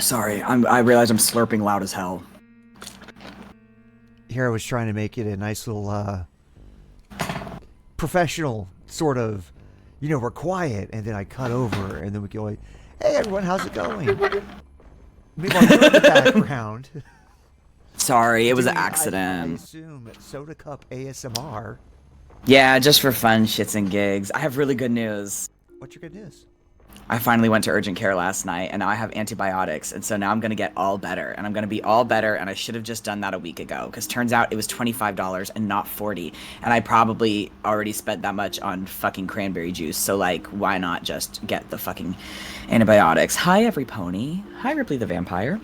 Sorry, I realize I'm slurping loud as hell. Here I was trying to make it a nice little professional sort of, we're quiet, and then I cut over, and then we go like, hey everyone, how's it going? Meanwhile, you're in the background. Sorry, it was an I accident. assume Soda Cup ASMR. Yeah, just for fun, shits and gigs. I have really good news. What's your good news? I finally went to urgent care last night, and now I have antibiotics, and so now I'm gonna get all better, and I'm gonna be all better, and I should have just done that a week ago, because turns out it was $25 and not $40, and I probably already spent that much on fucking cranberry juice, so like, why not just get the fucking antibiotics? Hi, every pony. Hi, Ripley the vampire.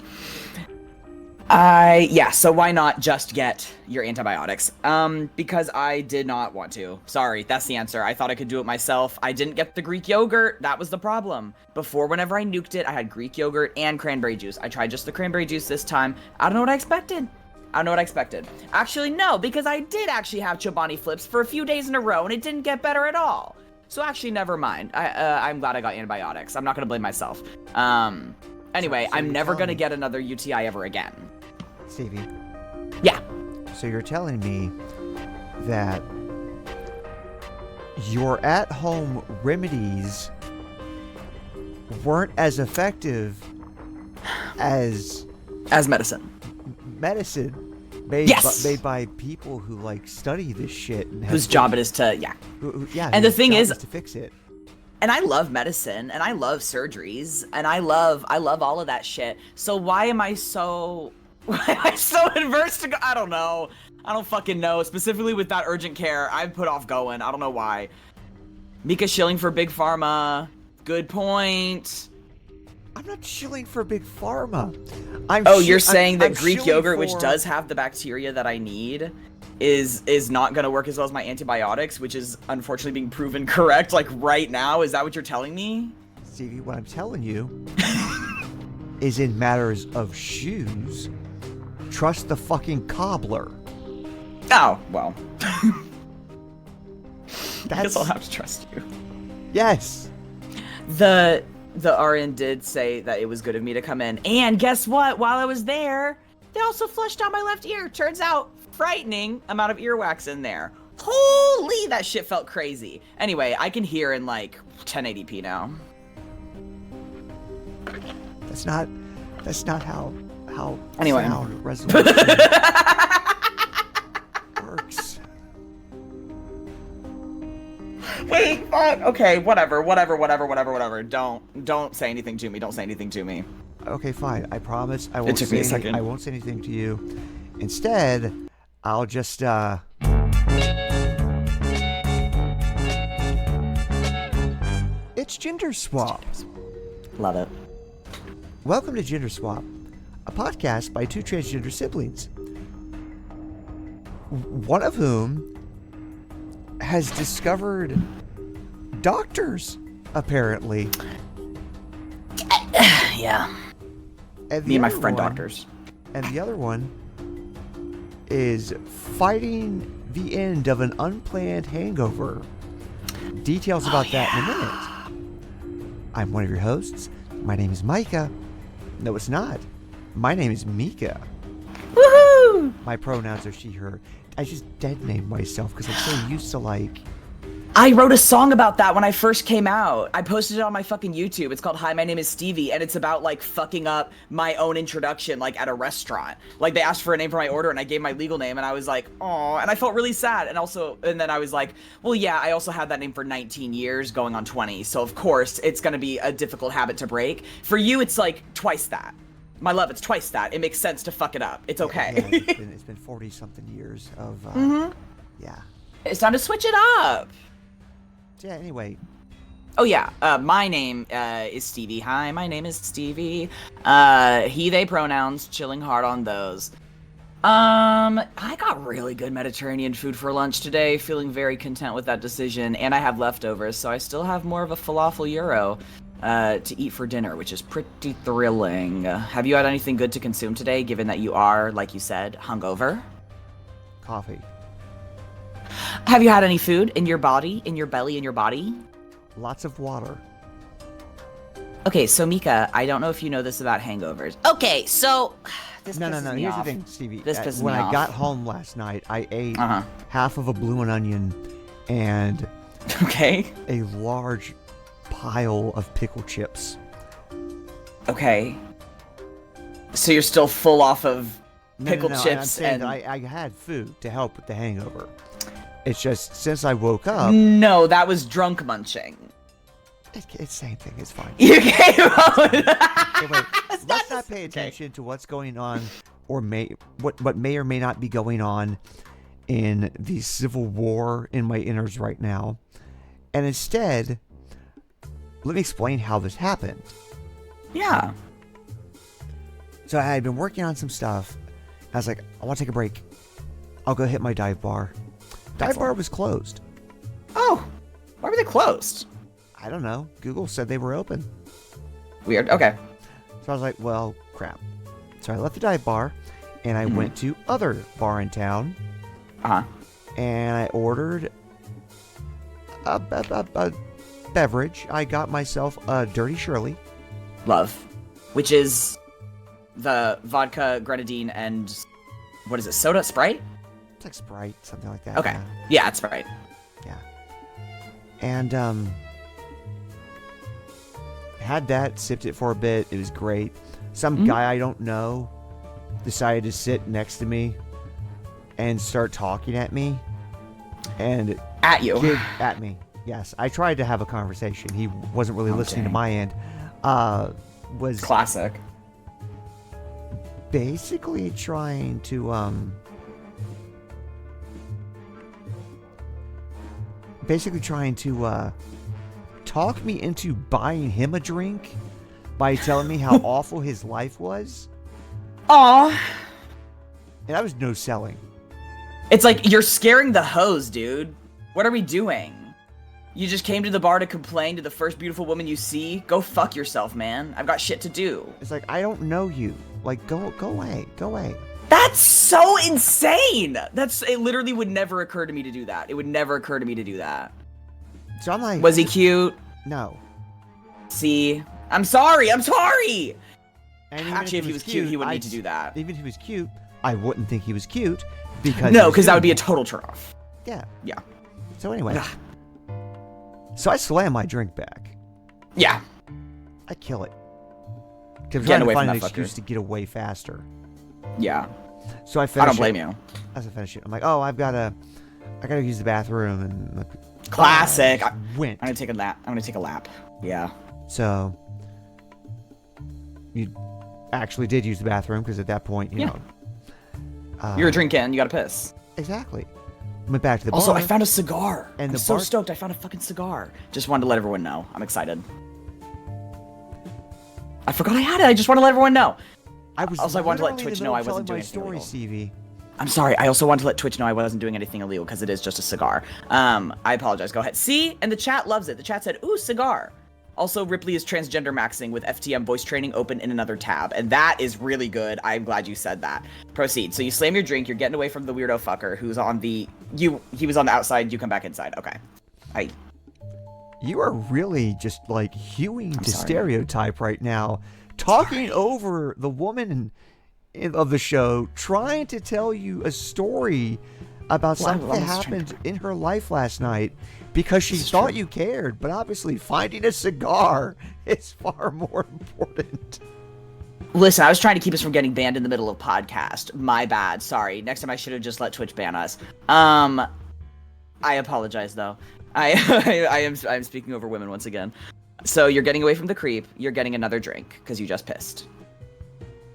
So why not just get your antibiotics? Because I did not want to. Sorry, that's the answer. I thought I could do it myself. I didn't get the Greek yogurt. That was the problem. Before, whenever I nuked it, I had Greek yogurt and cranberry juice. I tried just the cranberry juice this time. I don't know what I expected. Actually, no, because I did actually have Chobani flips for a few days in a row, and it didn't get better at all. So actually, never mind. I'm glad I got antibiotics. I'm not gonna blame myself. Anyway, I'm never gonna get another UTI ever again. Stevie. Yeah. So you're telling me that your at-home remedies weren't as effective as medicine made by people who like study this shit and whose job it is to and the thing is to fix it. And I love medicine, and I love surgeries, and I love all of that shit. So why am I so adverse to go? I don't know. I don't fucking know. Specifically with that urgent care, I've put off going. I don't know why. Mika shilling for Big Pharma. Good point. I'm not shilling for Big Pharma. You're saying that I'm Greek yogurt, which does have the bacteria that I need, is not going to work as well as my antibiotics, which is unfortunately being proven correct, like right now? Is that what you're telling me? Stevie, what I'm telling you is in matters of shoes, trust the fucking cobbler. Oh, well. I guess I'll have to trust you. Yes. The RN did say that it was good of me to come in. And guess what? While I was there, they also flushed out my left ear. Turns out, frightening amount of earwax in there. Holy, that shit felt crazy. Anyway, I can hear in like 1080p now. That's not how anyway. sound resolution works. Wait, fuck. Okay, whatever. Don't say anything to me. Don't say anything to me. Okay, fine. I promise I won't It took me a second. I won't say anything to you. Instead, I'll just it's Gender Swap. Love it. Welcome to Gender Swap, a podcast by two transgender siblings, one of whom has discovered doctors, apparently. Yeah. And me and my friend doctors. And the other one is fighting the end of an unplanned hangover. Details about that in a minute. I'm one of your hosts. My name is Micah. No, it's not. My name is Mika. Woohoo! My pronouns are she, her. I just dead named myself because I'm so used to like... I wrote a song about that when I first came out. I posted it on my fucking YouTube. It's called Hi, My Name is Stevie, and it's about like fucking up my own introduction like at a restaurant. Like they asked for a name for my order and I gave my legal name and I was like, "Aw," and I felt really sad. And then I was like, well, yeah, I also had that name for 19 years going on 20. So of course it's going to be a difficult habit to break. For you, it's like twice that. My love, it's twice that. It makes sense to fuck it up. It's okay. Yeah, it's been 40 something years of yeah. It's time to switch it up. Yeah, anyway. Oh yeah, my name is Stevie. Hi, my name is Stevie. He, they pronouns, chilling hard on those. I got really good Mediterranean food for lunch today, feeling very content with that decision, and I have leftovers, so I still have more of a falafel gyro to eat for dinner, which is pretty thrilling. Have you had anything good to consume today, given that you are, like you said, hungover? Coffee. Have you had any food in your body, in your belly, in your body? Lots of water. Okay, so Mika, I don't know if you know this about hangovers. Okay, so this No. pisses me Here's off. the thing, Stevie. This pisses When me I off. got home last night, I ate Uh-huh. half of a bloomin' onion and Okay. a large pile of pickle chips. Okay. So you're still full off of No, pickled no, I'm chips saying and that I had food to help with the hangover. It's just since I woke up, no, that was drunk munching. it's same thing. It's fine. You came out. Anyway, let's not pay attention to what's going on, or what may or may not be going on in the civil war in my innards right now, and instead, let me explain how this happened. Yeah. So I had been working on some stuff. I was like, I want to take a break. I'll go hit my dive bar. Dive bar was closed. Oh, why were they closed? I don't know. Google said they were open. Weird. Okay. So I was like, well, crap. So I left the dive bar, and I went to other bar in town, and I ordered a beverage. I got myself a Dirty Shirley. Love, which is the vodka, grenadine, and what is it? Soda, Sprite? It's like Sprite, something like that. Okay. Yeah, it's Sprite. Yeah. And had that, sipped it for a bit. It was great. Some guy I don't know decided to sit next to me and start talking at me. And At you. at me. Yes. I tried to have a conversation. He wasn't really listening to dang. my end. Was Classic. basically trying to talk me into buying him a drink by telling me how awful his life was. Aw. And that was no selling. It's like, you're scaring the hoes, dude. What are we doing? You just came to the bar to complain to the first beautiful woman you see? Go fuck yourself, man. I've got shit to do. It's like, I don't know you. Like, go away. Go away. That's so insane! It literally would never occur to me to do that. It would never occur to me to do that. So I'm like... Was he cute? No. See? I'm sorry! I'm sorry! And even Actually, if he was cute, he wouldn't need to do that. Even if he was cute, I wouldn't think he was cute because... No, because that would be a total turnoff. Yeah. Yeah. So anyway. So I slam my drink back. Yeah. I kill it. Because I'm Getting trying to away find from an that excuse fucker. to get away faster. Yeah. So I finish I don't blame you. As I finish it, I'm like, oh, I gotta use the bathroom, and like, Classic. went. I'm gonna take a lap. I'm gonna take a lap. Yeah. So you actually did use the bathroom because at that point, you know. You're drinking. You gotta piss. Exactly. Went back to the bar. Also, I found a cigar. And I'm the so bar- stoked. I found a fucking cigar. Just wanted to let everyone know. I'm excited. I forgot I had it. I just want to let everyone know. I was Also, I wanted to let literally in Twitch the know middle I of wasn't telling doing my anything story, illegal. Stevie. I'm sorry. I also wanted to let Twitch know I wasn't doing anything illegal because it is just a cigar. I apologize. Go ahead. See? And the chat loves it. The chat said, ooh, cigar. Also, Ripley is transgender maxing with FTM voice training open in another tab. And that is really good. I'm glad you said that. Proceed. So you slam your drink. You're getting away from the weirdo fucker who's on the... He was on the outside. You come back inside. Okay. You are really just like hewing to sorry. stereotype right now. Talking over the woman of the show, trying to tell you a story about something that happened in her life last night because she thought you cared, but obviously finding a cigar is far more important. Listen, I was trying to keep us from getting banned in the middle of podcast. My bad. Sorry. Next time I should have just let Twitch ban us. I apologize though. I'm speaking over women once again. So you're getting away from the creep. You're getting another drink because you just pissed.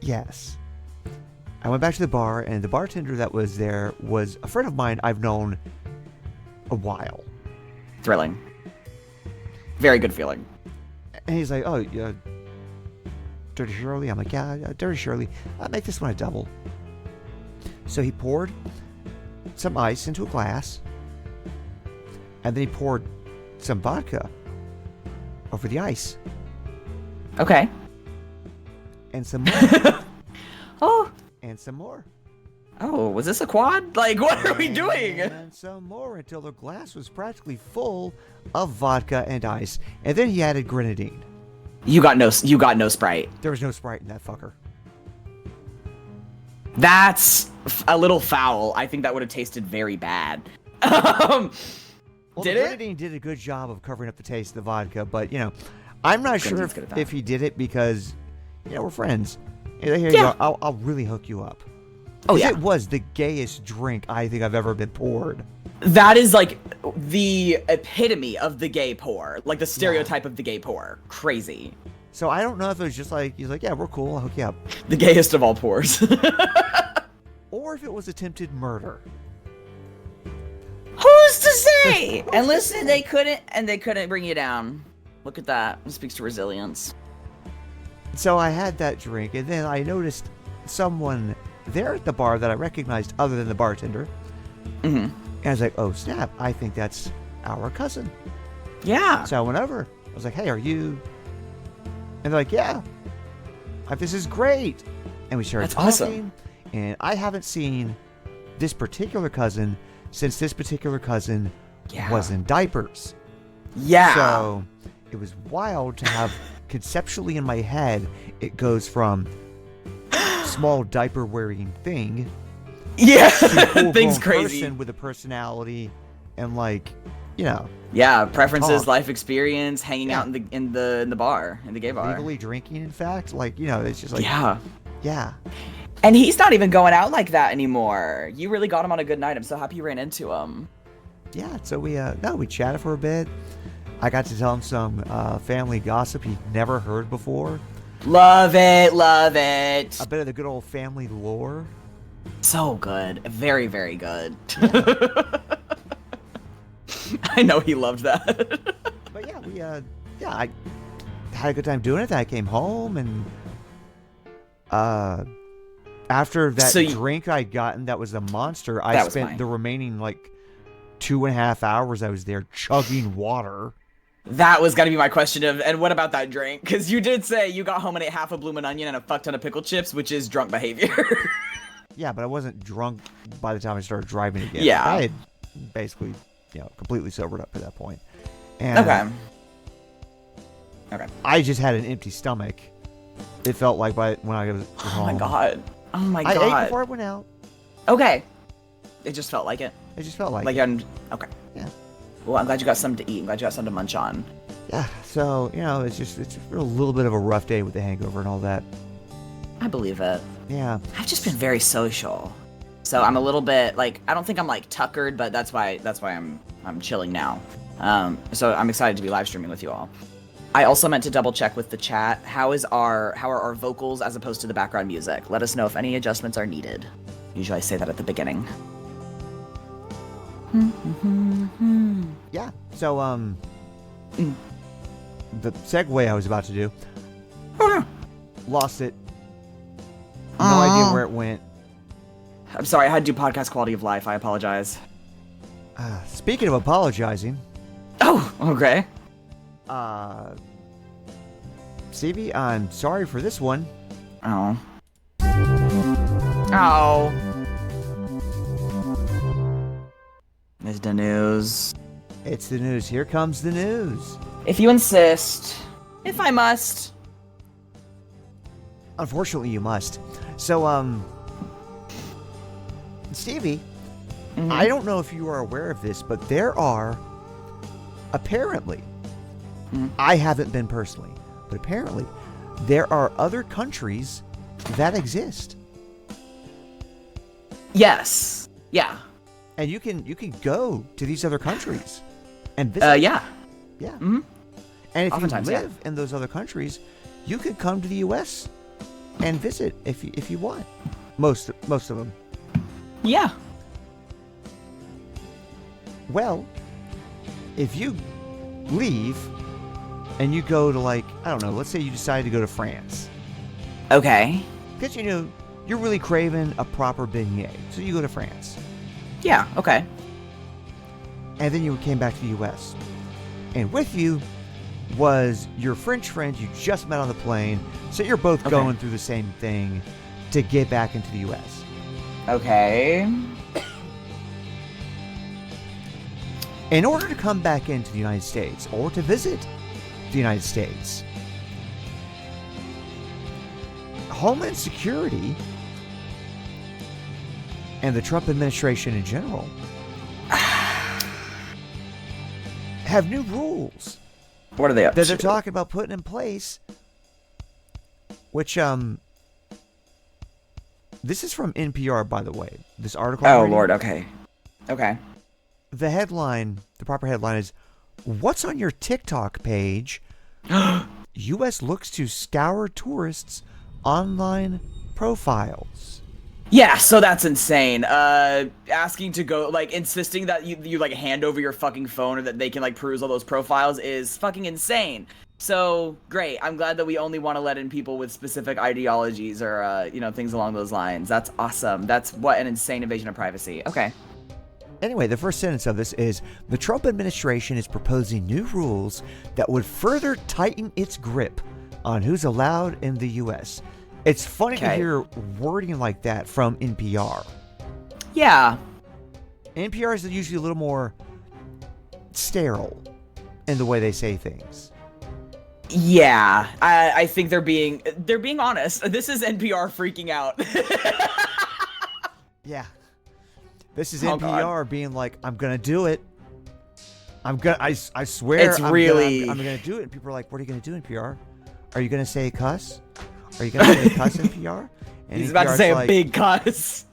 Yes. I went back to the bar, and the bartender that was there was a friend of mine I've known a while. Thrilling. Very good feeling. And he's like, oh, yeah, Dirty Shirley? I'm like, yeah, Dirty Shirley. I'll make this one a double. So he poured some ice into a glass, and then he poured some vodka over the ice. Okay. And some more. Oh. And some more. Oh, was this a quad? Like, what are we doing? And some more until the glass was practically full of vodka and ice. And then he added grenadine. You got no Sprite. There was no Sprite in that fucker. That's a little foul. I think that would have tasted very bad. Well, did the it? grenadine did a good job of covering up the taste of the vodka, but I'm not sure if he did it because we're friends. Here you go. I'll really hook you up. Oh yeah. It was the gayest drink I think I've ever been poured. That is like the epitome of the gay pour, like the stereotype of the gay pour. Crazy. So I don't know if it was just like he's like, yeah, we're cool, I'll hook you up. The gayest of all pours. Or if it was attempted murder. Who's to say? And listen, they couldn't bring you down. Look at that. It speaks to resilience. So I had that drink, and then I noticed someone there at the bar that I recognized other than the bartender. Mm-hmm. And I was like, oh snap, I think that's our cousin. Yeah. So I went over. I was like, hey, are you? And they're like, yeah. Like, this is great. And we started talking. Awesome. And I haven't seen this particular cousin since this particular cousin was in diapers. Yeah. So it was wild to have conceptually in my head, it goes from small diaper wearing thing. Yeah. To thing's crazy. Person with a personality and Yeah, preferences, talk. life experience, hanging out in the bar, in the gay bar. Legally drinking, in fact. It's just like Yeah. And he's not even going out like that anymore. You really got him on a good night. I'm so happy you ran into him. Yeah, so we chatted for a bit. I got to tell him some family gossip he'd never heard before. Love it, love it. A bit of the good old family lore. So good. Very, very good. I know he loved that. But I had a good time doing it. Then I came home and after that drink I'd gotten that was a monster, I spent the remaining 2.5 hours I was there chugging water. That was gonna be my question and what about that drink? Because you did say you got home and ate half a bloomin' onion and a fuck ton of pickled chips, which is drunk behavior. Yeah, but I wasn't drunk by the time I started driving again. Yeah. I had basically, completely sobered up at that point. And Okay. I just had an empty stomach. It felt like when I was home. Oh my god. Oh my god. I ate before I went out. Okay. It just felt like it. It just felt like it. Okay. Yeah. Well, I'm glad you got something to eat. I'm glad you got something to munch on. Yeah. So, it's a little bit of a rough day with the hangover and all that. I believe it. Yeah. I've just been very social. So I'm a little bit I don't think I'm tuckered, but that's why I'm chilling now. So I'm excited to be live streaming with you all. I also meant to double check with the chat. How are our vocals as opposed to the background music? Let us know if any adjustments are needed. Usually I say that at the beginning. Yeah. So the segue I was about to do. Lost it. No idea where it went. I'm sorry, I had to do podcast quality of life. I apologize. Speaking of apologizing. Oh, okay. Stevie, I'm sorry for this one. Oh. Oh. It's the news. It's the news. Here comes the news. If you insist. If I must. Unfortunately, you must. So, Stevie, I don't know if you are aware of this, but there are, apparently, I haven't been personally, but apparently, there are other countries that exist. Yes. Yeah. And you can go to these other countries and visit. Yeah. Yeah. Mm-hmm. And if Oftentimes, you live in those other countries, you could come to the U.S. and visit if you want. Most of them. Yeah. Well, if you leave and you go to I don't know, let's say you decide to go to France. Okay. Because you're really craving a proper beignet, so you go to France. Yeah, okay. And then you came back to the U.S. And with you was your French friend you just met on the plane, so you're both going through the same thing to get back into the U.S. Okay. In order to come back into the United States or to visit the United States, Homeland Security and the Trump administration in general have new rules. What are they up to? That they're talking about putting in place, which, this is from NPR, by the way, this article. Oh, Lord, okay. Okay. The headline, the proper headline is, "What's on your TikTok page? U.S. looks to scour tourists' online profiles." Yeah, so that's insane. Asking to go, like, insisting that you like, hand over your fucking phone or that they can, like, peruse all those profiles is fucking insane. So, great. I'm glad that we only want to let in people with specific ideologies or, things along those lines. That's awesome. That's what an insane invasion of privacy. Okay. Anyway, the first sentence of this is, "The Trump administration is proposing new rules that would further tighten its grip on who's allowed in the U.S." It's funny to hear wording like that from NPR. Yeah. NPR is usually a little more sterile in the way they say things. Yeah, I think they're being honest. This is NPR freaking out. Yeah. This is NPR being like, "I'm going to do it. I swear It's really... I'm going to do it." And people are like, "What are you going to do, NPR? Are you going to say cuss? Are you going to say a cuss, NPR?" And he's about to say a big cuss.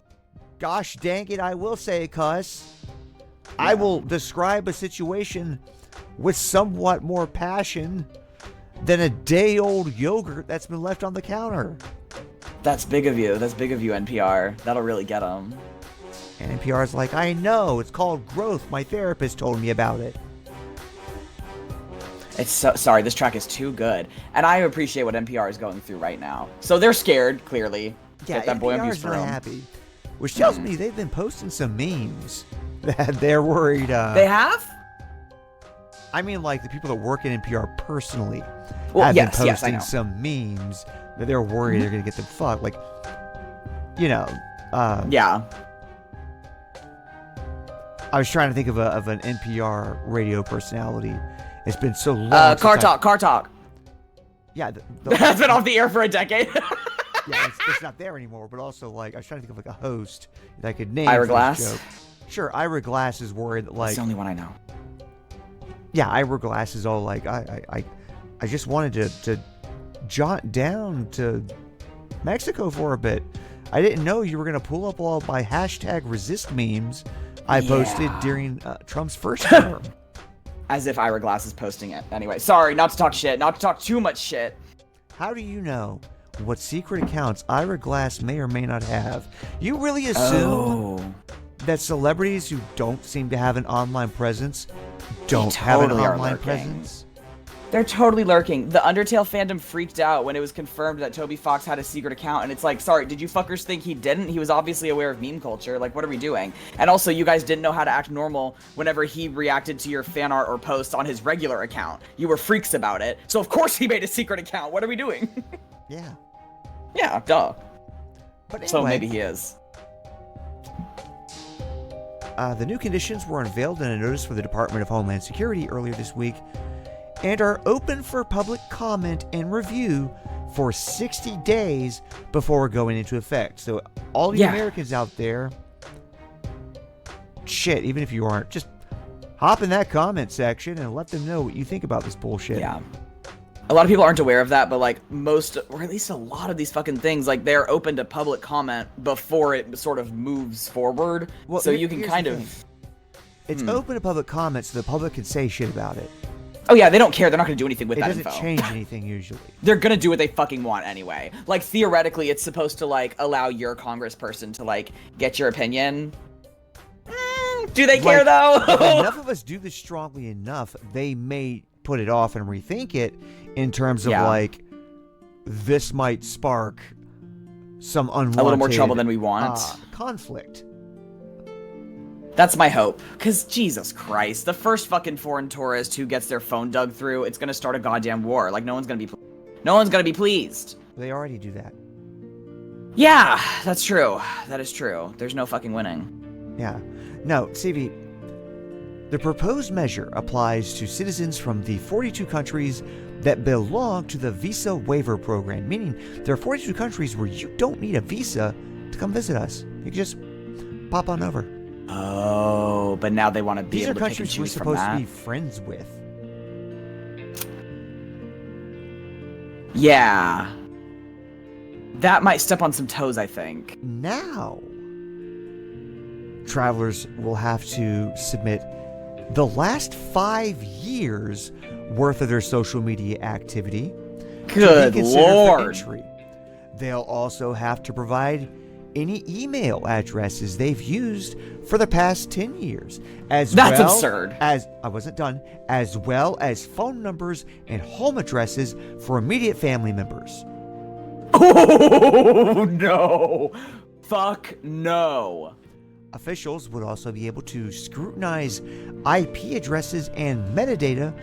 "Gosh dang it, I will say a cuss. Yeah. I will describe a situation with somewhat more passion than a day-old yogurt that's been left on the counter." That's big of you. That's big of you, NPR. That'll really get them. And NPR's like, "I know. It's called growth. My therapist told me about it." It's so sorry. This track is too good, and I appreciate what NPR is going through right now. So they're scared, clearly. Yeah, that boy NPR's not happy, which tells me they've been posting some memes that they're worried. They have? I mean, like the people that work at NPR personally have been posting some memes that they're worried they're going to get them fucked. Like, yeah. I was trying to think of an NPR radio personality. It's been so long. Car Talk. Yeah. That's been off the air for a decade. Yeah, it's not there anymore. But also, like, I was trying to think of like a host that I could name. Ira Glass. Sure, Ira Glass is worried that, like, that's the only one I know. Yeah, Ira Glass is all like, I just wanted to jaunt down to Mexico for a bit. I didn't know you were gonna pull up all my #resist memes I posted during Trump's first term. As if Ira Glass is posting it. Anyway, sorry, not to talk shit, not to talk too much shit. How do you know what secret accounts Ira Glass may or may not have? You really assume that celebrities who don't seem to have an online presence don't have an online presence? They're totally lurking. The Undertale fandom freaked out when it was confirmed that Toby Fox had a secret account, and it's like, sorry, did you fuckers think he didn't? He was obviously aware of meme culture. Like, what are we doing? And also, you guys didn't know how to act normal whenever he reacted to your fan art or posts on his regular account. You were freaks about it. So of course he made a secret account. What are we doing? Yeah. Yeah, duh. But anyway, so maybe he is. The new conditions were unveiled in a notice for the Department of Homeland Security earlier this week and are open for public comment and review for 60 days before going into effect. So all you Americans out there, shit, even if you aren't, just hop in that comment section and let them know what you think about this bullshit. Yeah. A lot of people aren't aware of that, but like most, or at least a lot of these fucking things, like they're open to public comment before it sort of moves forward. Well, so you can kind of... It's open to public comment so the public can say shit about it. Oh yeah, they don't care. They're not going to do anything with that info. It doesn't change anything usually. They're going to do what they fucking want anyway. Like theoretically, it's supposed to like allow your congressperson to like get your opinion. Do they care though? If enough of us do this strongly enough, they may put it off and rethink it in terms of like, this might spark some unwanted... a little more trouble than we want. Conflict. That's my hope. Because, Jesus Christ, the first fucking foreign tourist who gets their phone dug through, it's going to start a goddamn war. Like, no one's going to be pleased. They already do that. Yeah, that's true. That is true. There's no fucking winning. Yeah. No, CV, the proposed measure applies to citizens from the 42 countries that belong to the visa waiver program, meaning there are 42 countries where you don't need a visa to come visit us. You can just pop on over. Oh, but now they want to be These able are to pick and countries we're choose from supposed to that. be friends with. Yeah. That might step on some toes, I think. Now, travelers will have to submit the last 5 years worth of their social media activity Good to be considered for Lord. entry. They'll also have to provide any email addresses they've used for the past 10 years, as That's well absurd. as I wasn't done, as well as phone numbers and home addresses for immediate family members. Oh, no. Fuck no. Officials would also be able to scrutinize IP addresses and metadata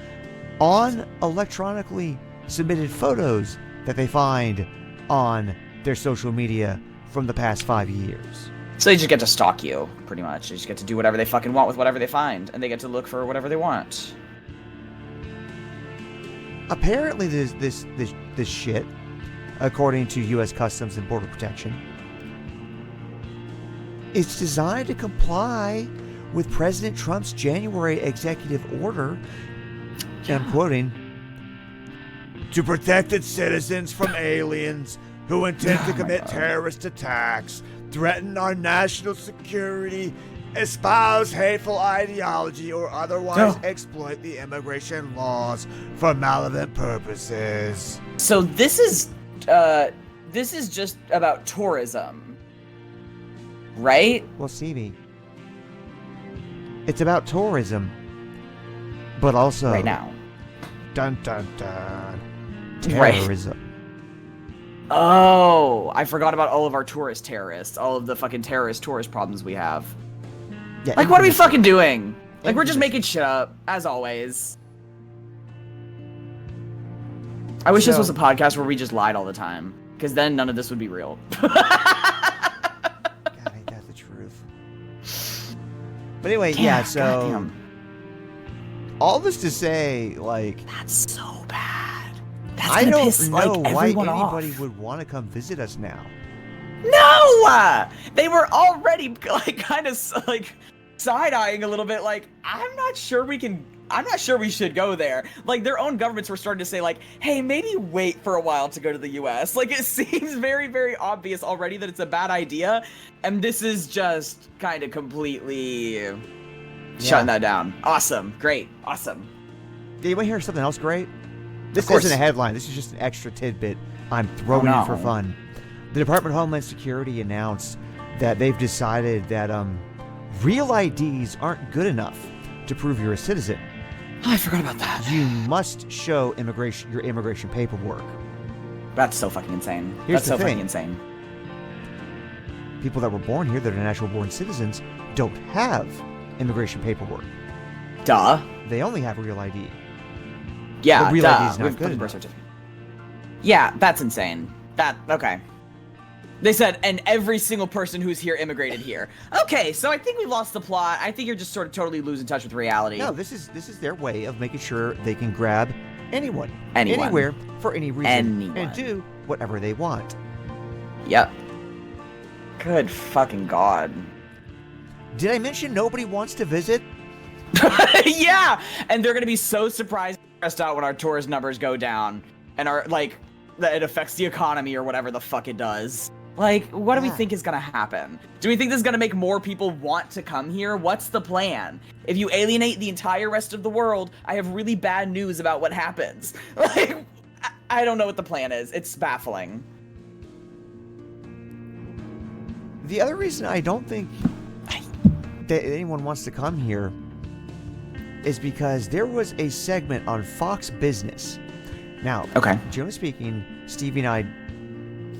on electronically submitted photos that they find on their social media from the past 5 years. So they just get to stalk you, pretty much. They just get to do whatever they fucking want with whatever they find, and they get to look for whatever they want. Apparently, this shit, according to U.S. Customs and Border Protection, it's designed to comply with President Trump's January executive order, and I'm quoting, to protect its citizens from aliens who intend to commit terrorist attacks, threaten our national security, espouse hateful ideology, or otherwise exploit the immigration laws for malevolent purposes. So this is just about tourism, right? Well, see me. It's about tourism, but also Right now. Dun dun dun. Right. Terrorism. Oh, I forgot about all of our tourist terrorists, all of the fucking tourist problems we have. Yeah, Like, what are we infamous- fucking doing? Like, we're just infamous. making shit up, as always. I wish this So- was a podcast where we just lied all the time, because then none of this would be real. God, ain't that the truth? But anyway, yeah. So goddamn. all this to say, like, That's so bad. That's I gonna don't piss, know like, why everyone anybody off. would want to come visit us now. No! They were already, like, kind of, like, side-eyeing a little bit, like, I'm not sure we should go there. Like, their own governments were starting to say, like, hey, maybe wait for a while to go to the US. Like, it seems very, very obvious already that it's a bad idea, and this is just kind of completely shutting that down. Awesome. Great. Awesome. Yeah, you want to hear something else great? This course. isn't a headline. This is just an extra tidbit I'm throwing in for no. fun. The Department of Homeland Security announced that they've decided that real IDs aren't good enough to prove you're a citizen. Oh, I forgot about that. You must show your immigration paperwork. That's so fucking insane. Here's That's the so thing. fucking insane. People that were born here that are natural born citizens don't have immigration paperwork. Duh. They only have real ID. Yeah, But real duh. ID is not We've good put the birth enough. certificate. Yeah, that's insane. Okay. They said, and every single person who's here immigrated here. Okay, so I think we lost the plot. I think you're just sort of totally losing touch with reality. No, this is their way of making sure they can grab anyone, Anyone. anywhere, for any reason, Anyone. and do whatever they want. Yep. Good fucking god. Did I mention nobody wants to visit? Yeah, and they're gonna be so surprised, and stressed out when our tourist numbers go down, and are like, that it affects the economy or whatever the fuck it does. Like, what do we Yeah. think is gonna happen? Do we think this is gonna make more people want to come here? What's the plan? If you alienate the entire rest of the world, I have really bad news about what happens. Like, I don't know what the plan is. It's baffling. The other reason I don't think that anyone wants to come here is because there was a segment on Fox Business. Now, Okay. generally speaking, Stevie and I,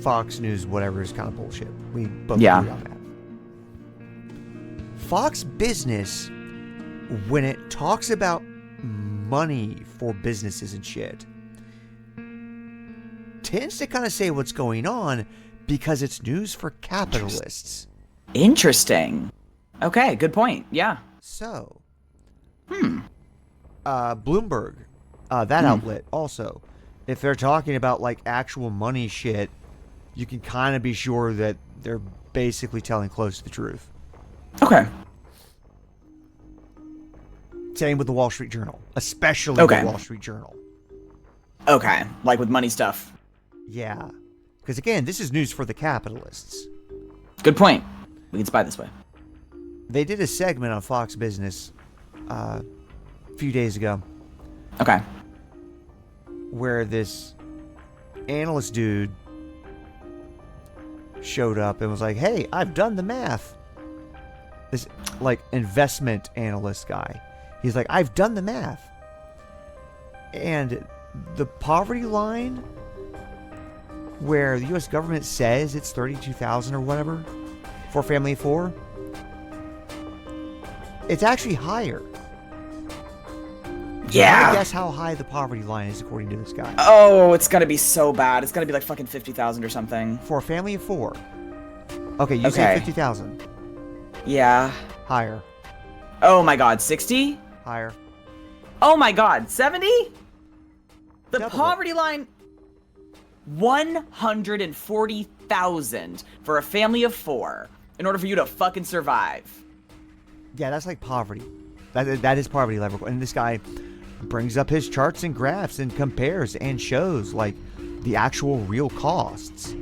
Fox News, whatever, is kind of bullshit. We both Yeah. agree on that. Fox Business, when it talks about money for businesses and shit, tends to kind of say what's going on because it's news for capitalists. Interesting. Okay, good point. Yeah. So, Bloomberg, that outlet also if they're talking about like actual money shit, you can kind of be sure that they're basically telling close to the truth. Okay. Same with the Wall Street Journal, especially the Wall Street Journal. Okay, like with money stuff. Yeah, because again, this is news for the capitalists. Good point. We can spy this way. They did a segment on Fox Business a few days ago. Okay. Where this analyst dude showed up and was like, hey, I've done the math. This, like, investment analyst guy. He's like, I've done the math. And the poverty line, where the U.S. government says it's $32,000 or whatever for a family of 4, it's actually higher. Yeah. Guess how high the poverty line is according to this guy. Oh, it's gonna be so bad. It's gonna be like fucking 50,000 or something. For a family of 4. Okay, you say 50,000. Yeah. Higher. Oh my god, 60? Higher. Oh my god, 70? The Double poverty line, 140,000 for a family of 4 in order for you to fucking survive. Yeah, that's like poverty. That is poverty level. And this guy brings up his charts and graphs and compares and shows like the actual real costs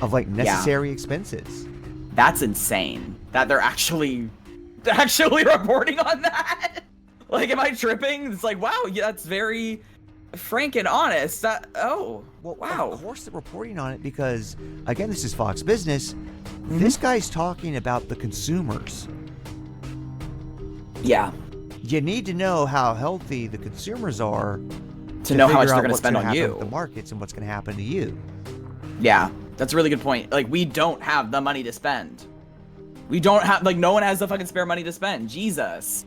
of like necessary expenses. That's insane. That they're actually reporting on that. Like, am I tripping? It's like, wow, yeah, that's very frank and honest. Wow. Of course they're reporting on it because, again, this is Fox Business. This guy's talking about the consumers. Yeah. You need to know how healthy the consumers are to know how much they're going to spend on you. The markets and what's going to happen to you. Yeah, that's a really good point. Like, we don't have the money to spend. We don't have, like, no one has the fucking spare money to spend. Jesus.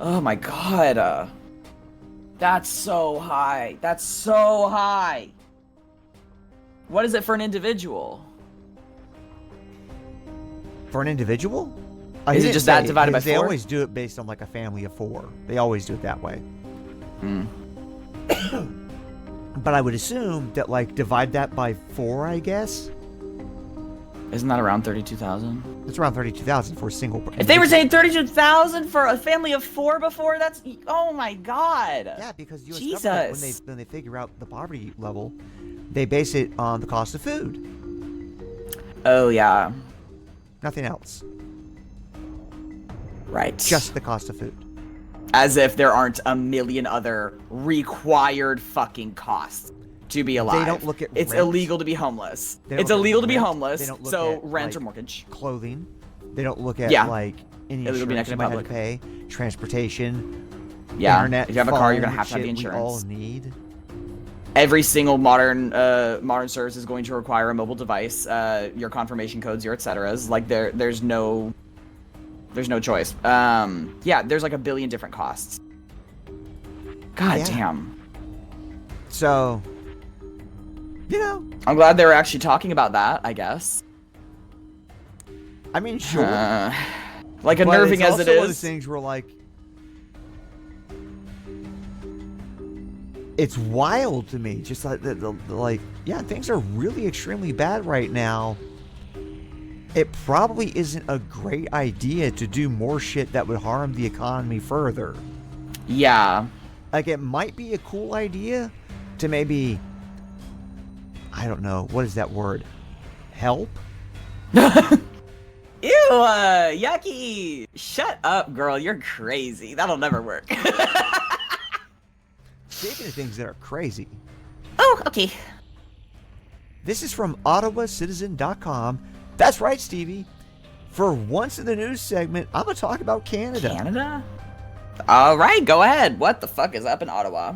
Oh my god. That's so high. That's so high. What is it for an individual? For an individual? Is it just that divided by 4? They always do it based on like a family of 4. They always do it that way. But I would assume that like divide that by 4, I guess. Isn't that around 32,000? It's around 32,000 for a single person. If they were saying 32,000 for a family of 4 before, that's, oh my god. Yeah, because U.S. government, when they figure out the poverty level, they base it on the cost of food. Oh yeah. Nothing else. Right. Just the cost of food. As if there aren't a million other required fucking costs to be alive. They don't look at It's rent. Illegal to be homeless. It's illegal to be homeless, so at, rent like, or mortgage. Clothing. They don't look at like any Illegal to be insurance you in might have public. to pay, transportation, internet. If you have a car, you're phone, gonna have to have the shit insurance. We all need. Every single modern service is going to require a mobile device, your confirmation codes, your etceteras. Like there's no choice. Yeah, there's like a billion different costs. God damn. So, you know, I'm glad they were actually talking about that, I guess. I mean, sure. Like unnerving as it is. It's also one of is. the things where like, it's wild to me. Just like like, yeah, things are really extremely bad right now. It probably isn't a great idea to do more shit that would harm the economy further. Yeah. Like, it might be a cool idea to maybe, I don't know, what is that word? Help? Ew, yucky. Shut up, girl. You're crazy. That'll never work. Speaking of things that are crazy. Oh, okay. This is from OttawaCitizen.com. That's right, Stevie. For once in the news segment, I'm going to talk about Canada. Canada? All right, go ahead. What the fuck is up in Ottawa?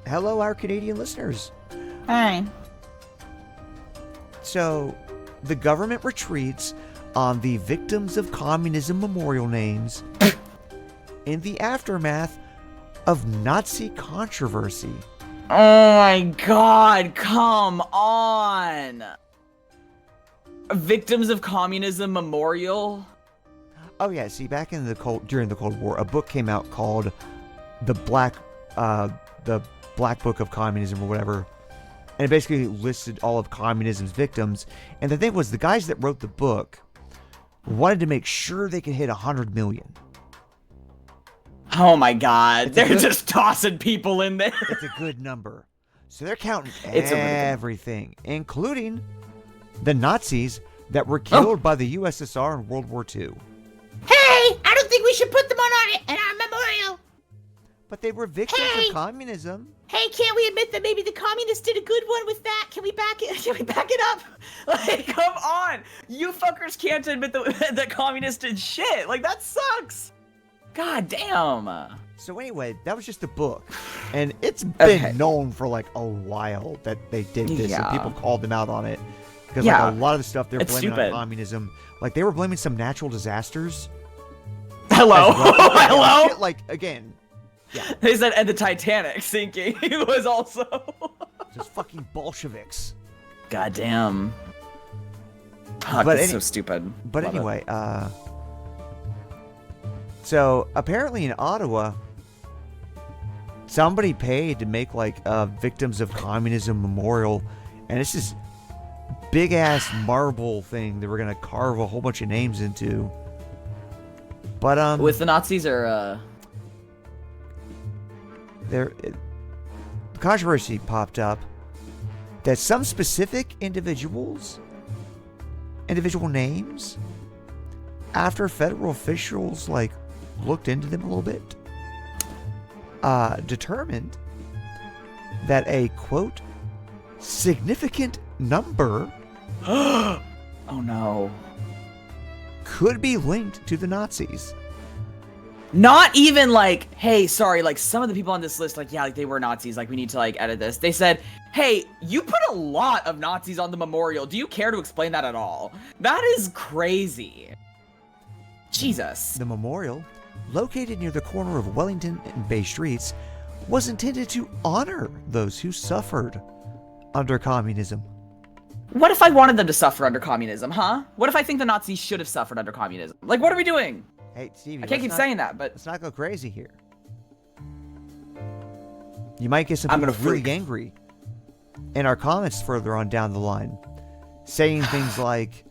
Hello, our Canadian listeners. Hi. So, the government retreats on the Victims of Communism memorial names in the aftermath of Nazi controversy. Oh my god, come on. Victims of Communism Memorial? Oh yeah, see, back in during the Cold War, a book came out called The Black Black Book of Communism or whatever. And it basically listed all of communism's victims. And the thing was, the guys that wrote the book wanted to make sure they could hit 100 million. Oh my god. They're just tossing people in there. It's a good number. So they're counting everything, including the Nazis that were killed by the USSR in World War II. Hey, I don't think we should put them on our memorial. But they were victims of communism. Hey, can't we admit that maybe the communists did a good one with that? Can we back it up? Like, come on. You fuckers can't admit that communists did shit. Like, that sucks. God damn. So anyway, that was just a book. And it's been known for like a while that they did this. And people called them out on it. Because like a lot of the stuff they're blaming on communism. Like, they were blaming some natural disasters. Hello? Well. Hello? Shit, like, again. Yeah. They said, and the Titanic sinking was also. Just fucking Bolsheviks. God damn. Fuck, that's so stupid. But anyway, so apparently in Ottawa, somebody paid to make like a Victims of Communism memorial, and it's this big ass marble thing that we're gonna carve a whole bunch of names into. But with the Nazis or controversy popped up that some specific individual names, after federal officials like looked into them a little bit, determined that a quote significant number oh no, could be linked to the Nazis. Not even like, hey, sorry, like some of the people on this list, like, yeah, like they were Nazis, like we need to like edit this. They said, hey, you put a lot of Nazis on the memorial. Do you care to explain that at all? That is crazy. Jesus. The memorial, located near the corner of Wellington and Bay Streets, was intended to honor those who suffered under communism. What if I wanted them to suffer under communism, huh? What if I think the Nazis should have suffered under communism? Like, what are we doing? Hey, Stevie, I can't keep saying that, but let's not go crazy here. You might get some people really angry in our comments further on down the line, saying things like,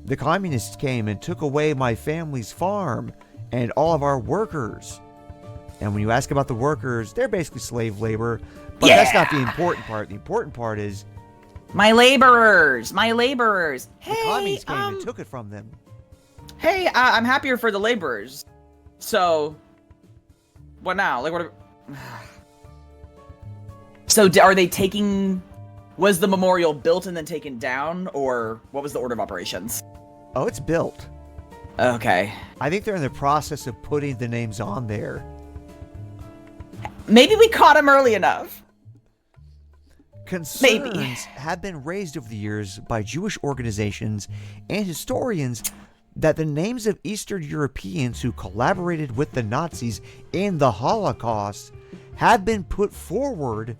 the communists came and took away my family's farm and all of our workers. And when you ask about the workers, they're basically slave labor, but that's not the important part. The important part is my laborers, my laborers. The communists came and took it from them. Hey, I'm happier for the laborers. So, what now? Like, what are... So, are they taking... Was the memorial built and then taken down, or what was the order of operations? Oh, it's built. Okay. I think they're in the process of putting the names on there. Maybe we caught them early enough. Concerns have been raised over the years by Jewish organizations and historians that the names of Eastern Europeans who collaborated with the Nazis in the Holocaust have been put forward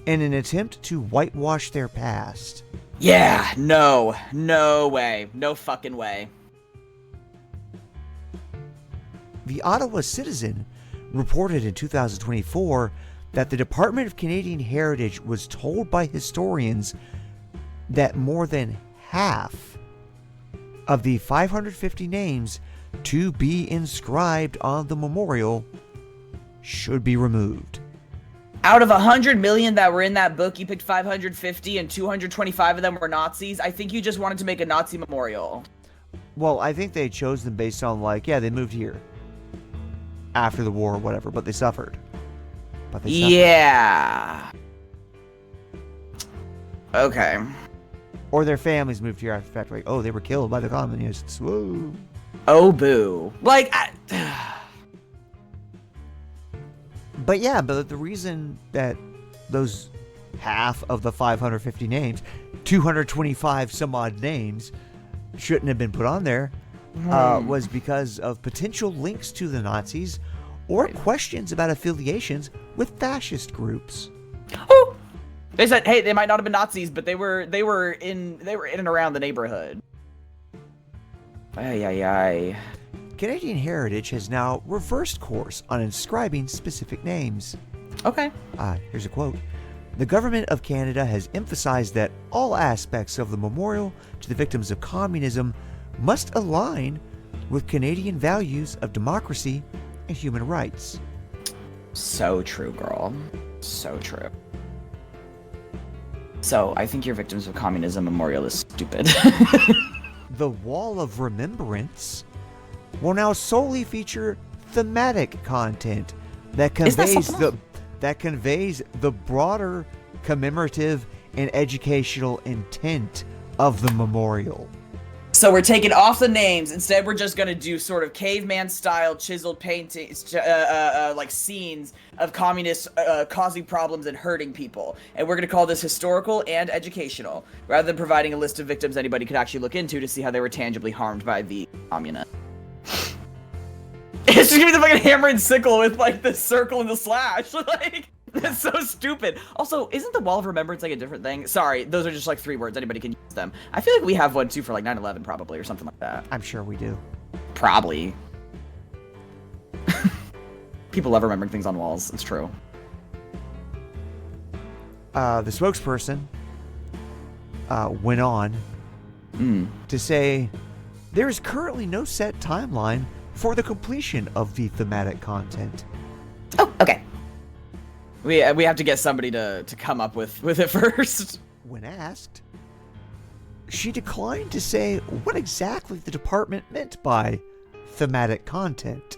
in an attempt to whitewash their past. Yeah, no way. No fucking way. The Ottawa Citizen reported in 2024 that the Department of Canadian Heritage was told by historians that more than half of the 550 names to be inscribed on the memorial should be removed. Out of 100 million that were in that book, you picked 550 and 225 of them were Nazis. I think you just wanted to make a Nazi memorial. Well, I think they chose them based on like, yeah, they moved here after the war or whatever, but they suffered. Yeah. Okay. Or their families moved here after the fact, like, oh, they were killed by the communists. Whoa. Oh, boo. Like, But yeah, but the reason that those half of the 550 names, 225 some odd names, shouldn't have been put on there was because of potential links to the Nazis or questions about affiliations with fascist groups. Oh! They said, hey, they might not have been Nazis, but they were in and around the neighborhood. Ay. Canadian Heritage has now reversed course on inscribing specific names. Okay. Here's a quote. The government of Canada has emphasized that all aspects of the memorial to the victims of communism must align with Canadian values of democracy and human rights. So true, girl. So true. So, I think your Victims of Communism memorial is stupid. The Wall of Remembrance will now solely feature thematic content that conveys the broader commemorative and educational intent of the memorial. So we're taking off the names. Instead, we're just gonna do sort of caveman-style chiseled paintings, like scenes of communists causing problems and hurting people. And we're gonna call this historical and educational, rather than providing a list of victims anybody could actually look into to see how they were tangibly harmed by the communists. It's just gonna be the fucking hammer and sickle with like the circle and the slash. Like, that's so stupid. Also, isn't the Wall of Remembrance like a different thing? Sorry, those are just like 3 words. Anybody can use them. I feel like we have one too for like 9/11 probably or something like that. I'm sure we do. Probably. People love remembering things on walls. It's true. The spokesperson went on to say there is currently no set timeline for the completion of the thematic content. Oh, okay. We have to get somebody to come up with it first. When asked, she declined to say what exactly the department meant by thematic content.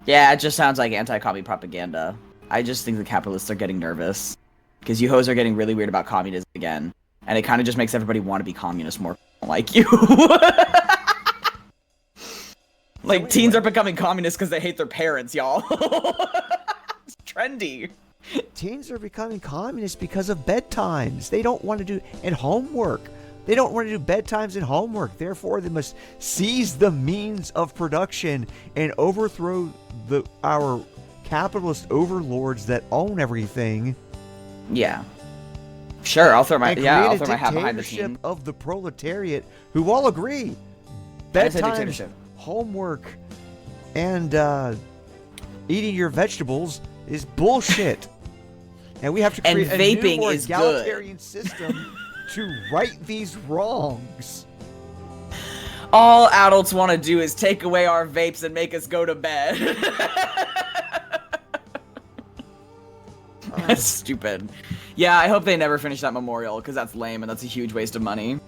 Yeah, it just sounds like anti-commie propaganda. I just think the capitalists are getting nervous. Because you hoes are getting really weird about communism again. And it kind of just makes everybody want to be communist more like you. Like, teens are becoming communists because they hate their parents, y'all. It's trendy. Teens are becoming communists because of bedtimes. They don't want to do and homework. They don't want to do bedtimes and homework. Therefore, they must seize the means of production and overthrow our capitalist overlords that own everything. Yeah. Sure, I'll throw my hat behind the team. Of the proletariat, who all agree, bedtime, homework, and eating your vegetables is bullshit. And we have to create a new, more egalitarian system to right these wrongs. All adults want to do is take away our vapes and make us go to bed. That's stupid. Yeah, I hope they never finish that memorial, because that's lame and that's a huge waste of money.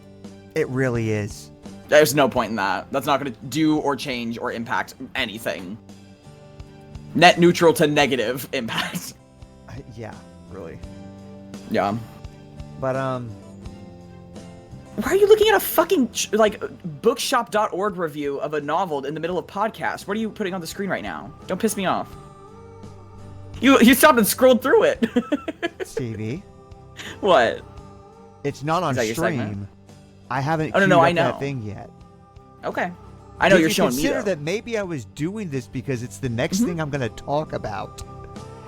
It really is. There's no point in that. That's not going to do or change or impact anything. Net neutral to negative impact. Yeah, really. Yeah. But, why are you looking at a fucking, like, bookshop.org review of a novel in the middle of podcast? What are you putting on the screen right now? Don't piss me off. You stopped and scrolled through it. Stevie. What? It's not on stream. I haven't queued up I know. that thing yet. Okay. I know you're showing me, consider that maybe I was doing this because it's the next thing I'm going to talk about.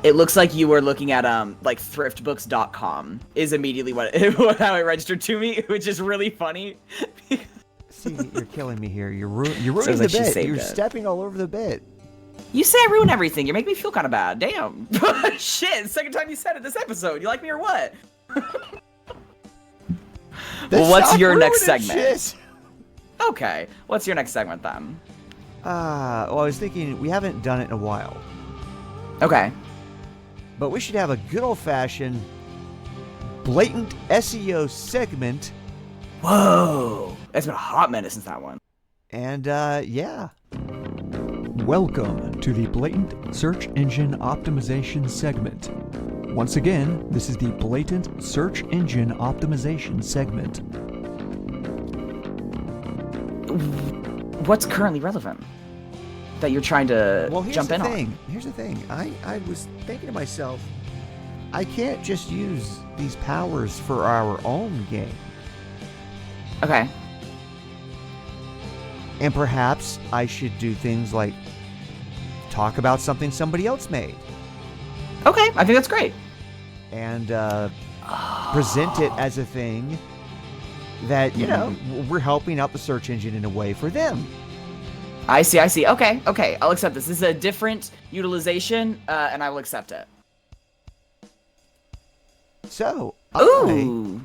It looks like you were looking at, like, thriftbooks.com is immediately how it registered to me, which is really funny. See, you're killing me here. You're ruining the bit. You're stepping all over the bit. You say I ruin everything. You make me feel kind of bad. Damn. Shit, second time you said it this episode. You like me or what? Well, what's your next segment? Shit. Okay. What's your next segment then? Well, I was thinking we haven't done it in a while. Okay. But we should have a good old-fashioned blatant SEO segment. Whoa. It's been a hot minute since that one. And, yeah. Welcome to the Blatant Search Engine Optimization segment. Once again, this is the Blatant Search Engine Optimization segment. What's currently relevant that you're trying to jump in on? Here's the thing. I was thinking to myself, I can't just use these powers for our own game. Okay. And perhaps I should do things like talk about something somebody else made. Okay, I think that's great. And present it as a thing that, you know, we're helping out the search engine in a way for them. I see. Okay, I'll accept this. This is a different utilization, and I will accept it. So, I Ooh.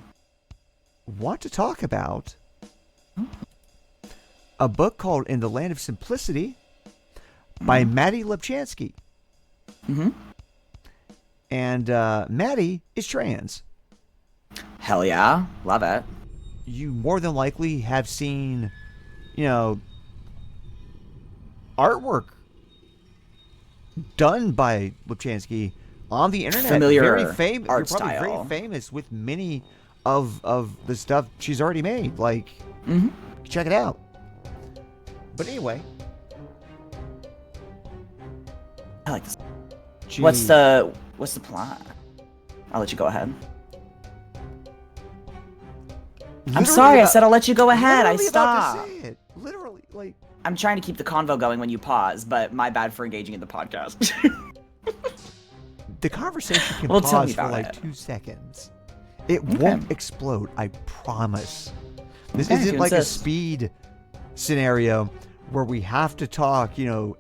want to talk about a book called In the Land of Simplicity by Maddie Lepchansky. Mm-hmm. And Maddie is trans. Hell yeah. Love it. You more than likely have seen, artwork done by Lepchansky on the internet. Familiar very art You're probably style. very famous with many of the stuff she's already made. Like, check it out. But anyway, I like this. What's the plot? I'll let you go ahead. I'm sorry, I said I'll let you go ahead. I stopped. Literally, like, I'm trying to keep the convo going when you pause, but my bad for engaging in the podcast. the conversation can Well, tell me pause for about like it. 2 seconds. It won't explode, I promise. This Okay, isn't you like a insist. speed scenario where we have to talk,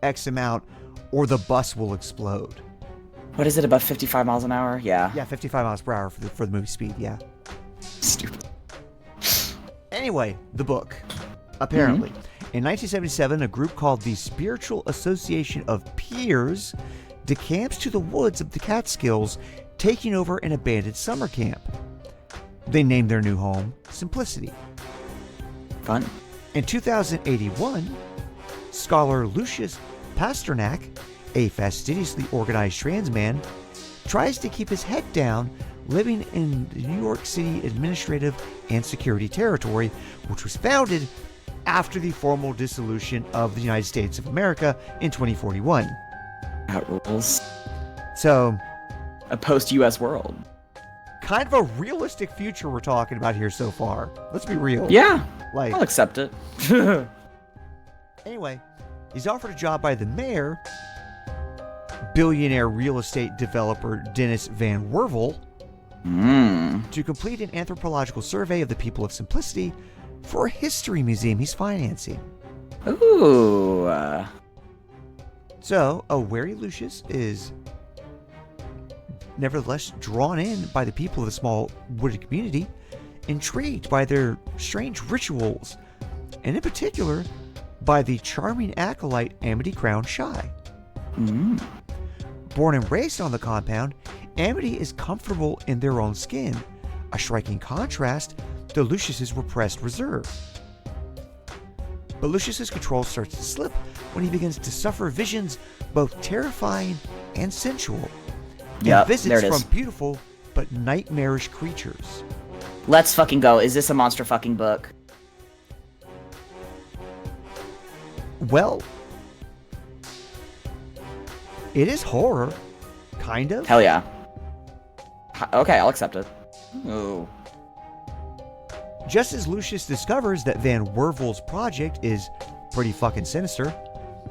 X amount, or the bus will explode. What is it, about 55 miles an hour? Yeah. Yeah, 55 miles per hour for the movie speed, yeah. Stupid. Anyway, the book. Apparently, in 1977, a group called the Spiritual Association of Peers decamps to the woods of the Catskills, taking over an abandoned summer camp. They named their new home Simplicity. Fun. In 2081, scholar Lucius Pasternak, a fastidiously organized trans man, tries to keep his head down living in the New York City administrative and security territory, which was founded after the formal dissolution of the United States of America in 2041. That rules. So, A post-US world. kind of a realistic future we're talking about here so far. Let's be real. Yeah. Like, I'll accept it. anyway, he's offered a job by the mayor, billionaire real estate developer Dennis Van Wervel, to complete an anthropological survey of the people of Simplicity for a history museum he's financing. Ooh. So, a wary Lucius is nevertheless drawn in by the people of the small wooded community, intrigued by their strange rituals, and in particular, by the charming acolyte Amity Crown Shy. Born and raised on the compound, Amity is comfortable in their own skin, a striking contrast to Lucius's repressed reserve. But Lucius's control starts to slip when he begins to suffer visions both terrifying and sensual, and visits from beautiful but nightmarish creatures. Let's fucking go. Is this a monster fucking book? Well, it is horror, kind of. Hell yeah. Okay, I'll accept it. Ooh. Just as Lucius discovers that Van Wervel's project is pretty fucking sinister,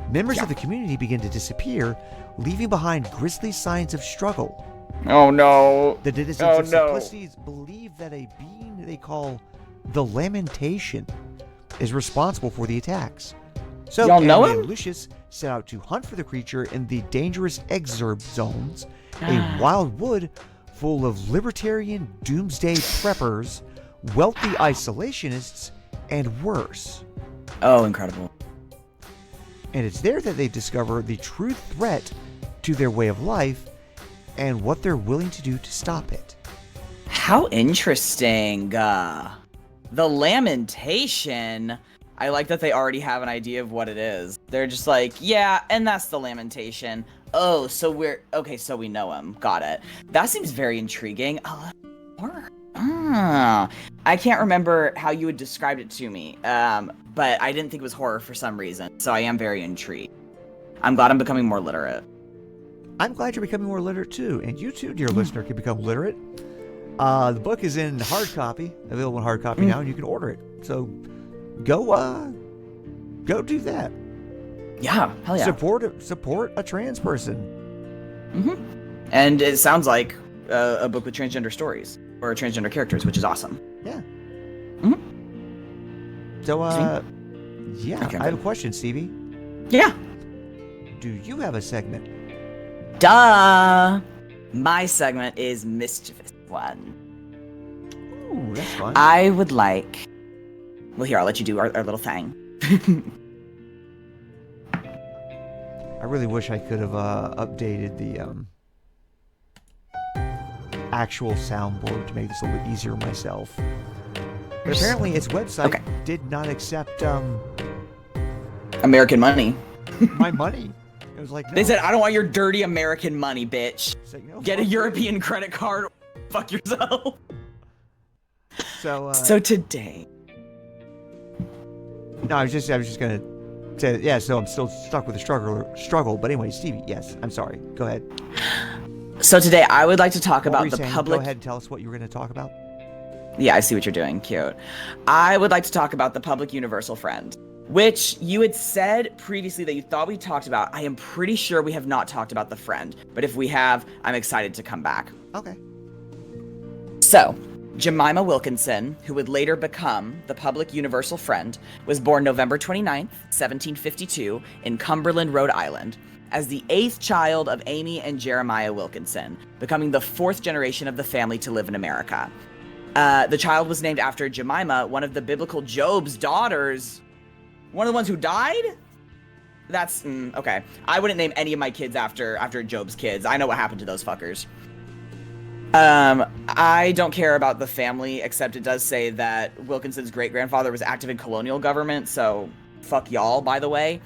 members of the community begin to disappear, leaving behind grisly signs of struggle. Oh no. The denizens of Simplicity believe that a being they call the Lamentation is responsible for the attacks. So Y'all know Emily him? and Lucius set out to hunt for the creature in the dangerous exurb zones, a wild wood full of libertarian doomsday preppers, wealthy isolationists, and worse. Oh, incredible. And it's there that they discover the true threat to their way of life and what they're willing to do to stop it. How interesting. The Lamentation. I like that they already have an idea of what it is. They're just like, yeah, and that's the Lamentation. Oh, so so we know him. Got it. That seems very intriguing. Horror. I can't remember how you had described it to me, but I didn't think it was horror for some reason, so I am very intrigued. I'm glad I'm becoming more literate. I'm glad you're becoming more literate too, and you too, dear listener, can become literate. The book is in hard copy, available in hard copy now, and you can order it. So go do that. Yeah, hell yeah. Support a trans person. And it sounds like a book with transgender stories or transgender characters, which is awesome. Yeah. So yeah, I have a question, Stevie. Yeah. Do you have a segment? Duh. My segment is mischievous. one. Ooh, that's fun. I would like... Well, here, I'll let you do our little thing. I really wish I could have updated the actual soundboard to make this a little bit easier myself. But apparently its website did not accept American money. my money. It was like, no. They said, I don't want your dirty American money, bitch. It's like, no, Get a fuck you. European credit card. Fuck yourself. So today... No, I was just gonna say, yeah, so I'm still stuck with the struggle. But anyway, Stevie, yes, I'm sorry. Go ahead. So today I would like to talk What were about you the saying? public... Go ahead and tell us what you were going to talk about. Yeah, I see what you're doing. Cute. I would like to talk about the public universal friend, which you had said previously that you thought we talked about. I am pretty sure we have not talked about the friend, but if we have, I'm excited to come back. Okay. So, Jemima Wilkinson, who would later become the public universal friend, was born November 29th, 1752, in Cumberland, Rhode Island, as the 8th child of Amy and Jeremiah Wilkinson, becoming the 4th generation of the family to live in America. The child was named after Jemima, one of the biblical Job's daughters. One of the ones who died? That's, okay. I wouldn't name any of my kids after Job's kids. I know what happened to those fuckers. I don't care about the family, except it does say that Wilkinson's great-grandfather was active in colonial government, so fuck y'all, by the way.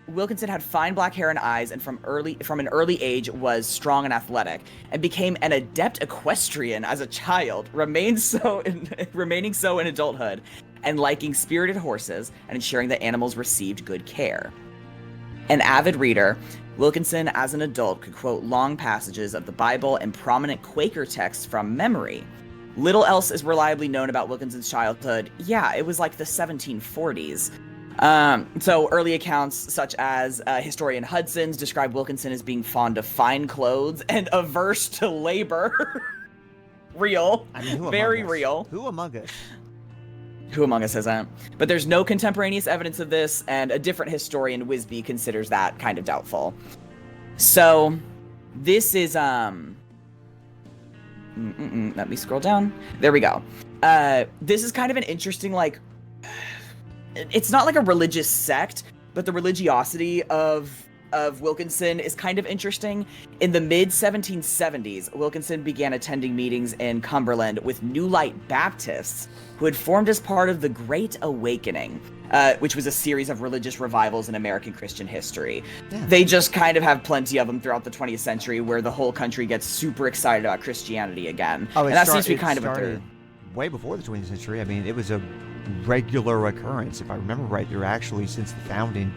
Wilkinson had fine black hair and eyes, and from an early age was strong and athletic, and became an adept equestrian as a child, remaining so in adulthood, and liking spirited horses and ensuring that animals received good care. An avid reader, Wilkinson, as an adult, could quote long passages of the Bible and prominent Quaker texts from memory. Little else is reliably known about Wilkinson's childhood. Yeah, it was like the 1740s. So early accounts, such as historian Hudson's, describe Wilkinson as being fond of fine clothes and averse to labor. Real. I mean, Very real. Who among us? Who among us isn't? But there's no contemporaneous evidence of this, and a different historian, Wisby, considers that kind of doubtful. So, this is, let me scroll down. There we go. This is kind of an interesting, like, it's not like a religious sect, but the religiosity of Wilkinson is kind of interesting. In the mid-1770s, Wilkinson began attending meetings in Cumberland with New Light Baptists, who had formed as part of the Great Awakening, which was a series of religious revivals in American Christian history. Yeah. They just kind of have plenty of them throughout the 20th century, where the whole country gets super excited about Christianity again. Oh, and that seems to be kind of what they're... way before the 20th century. I mean, it was a regular occurrence. If I remember right, there were actually, since the founding,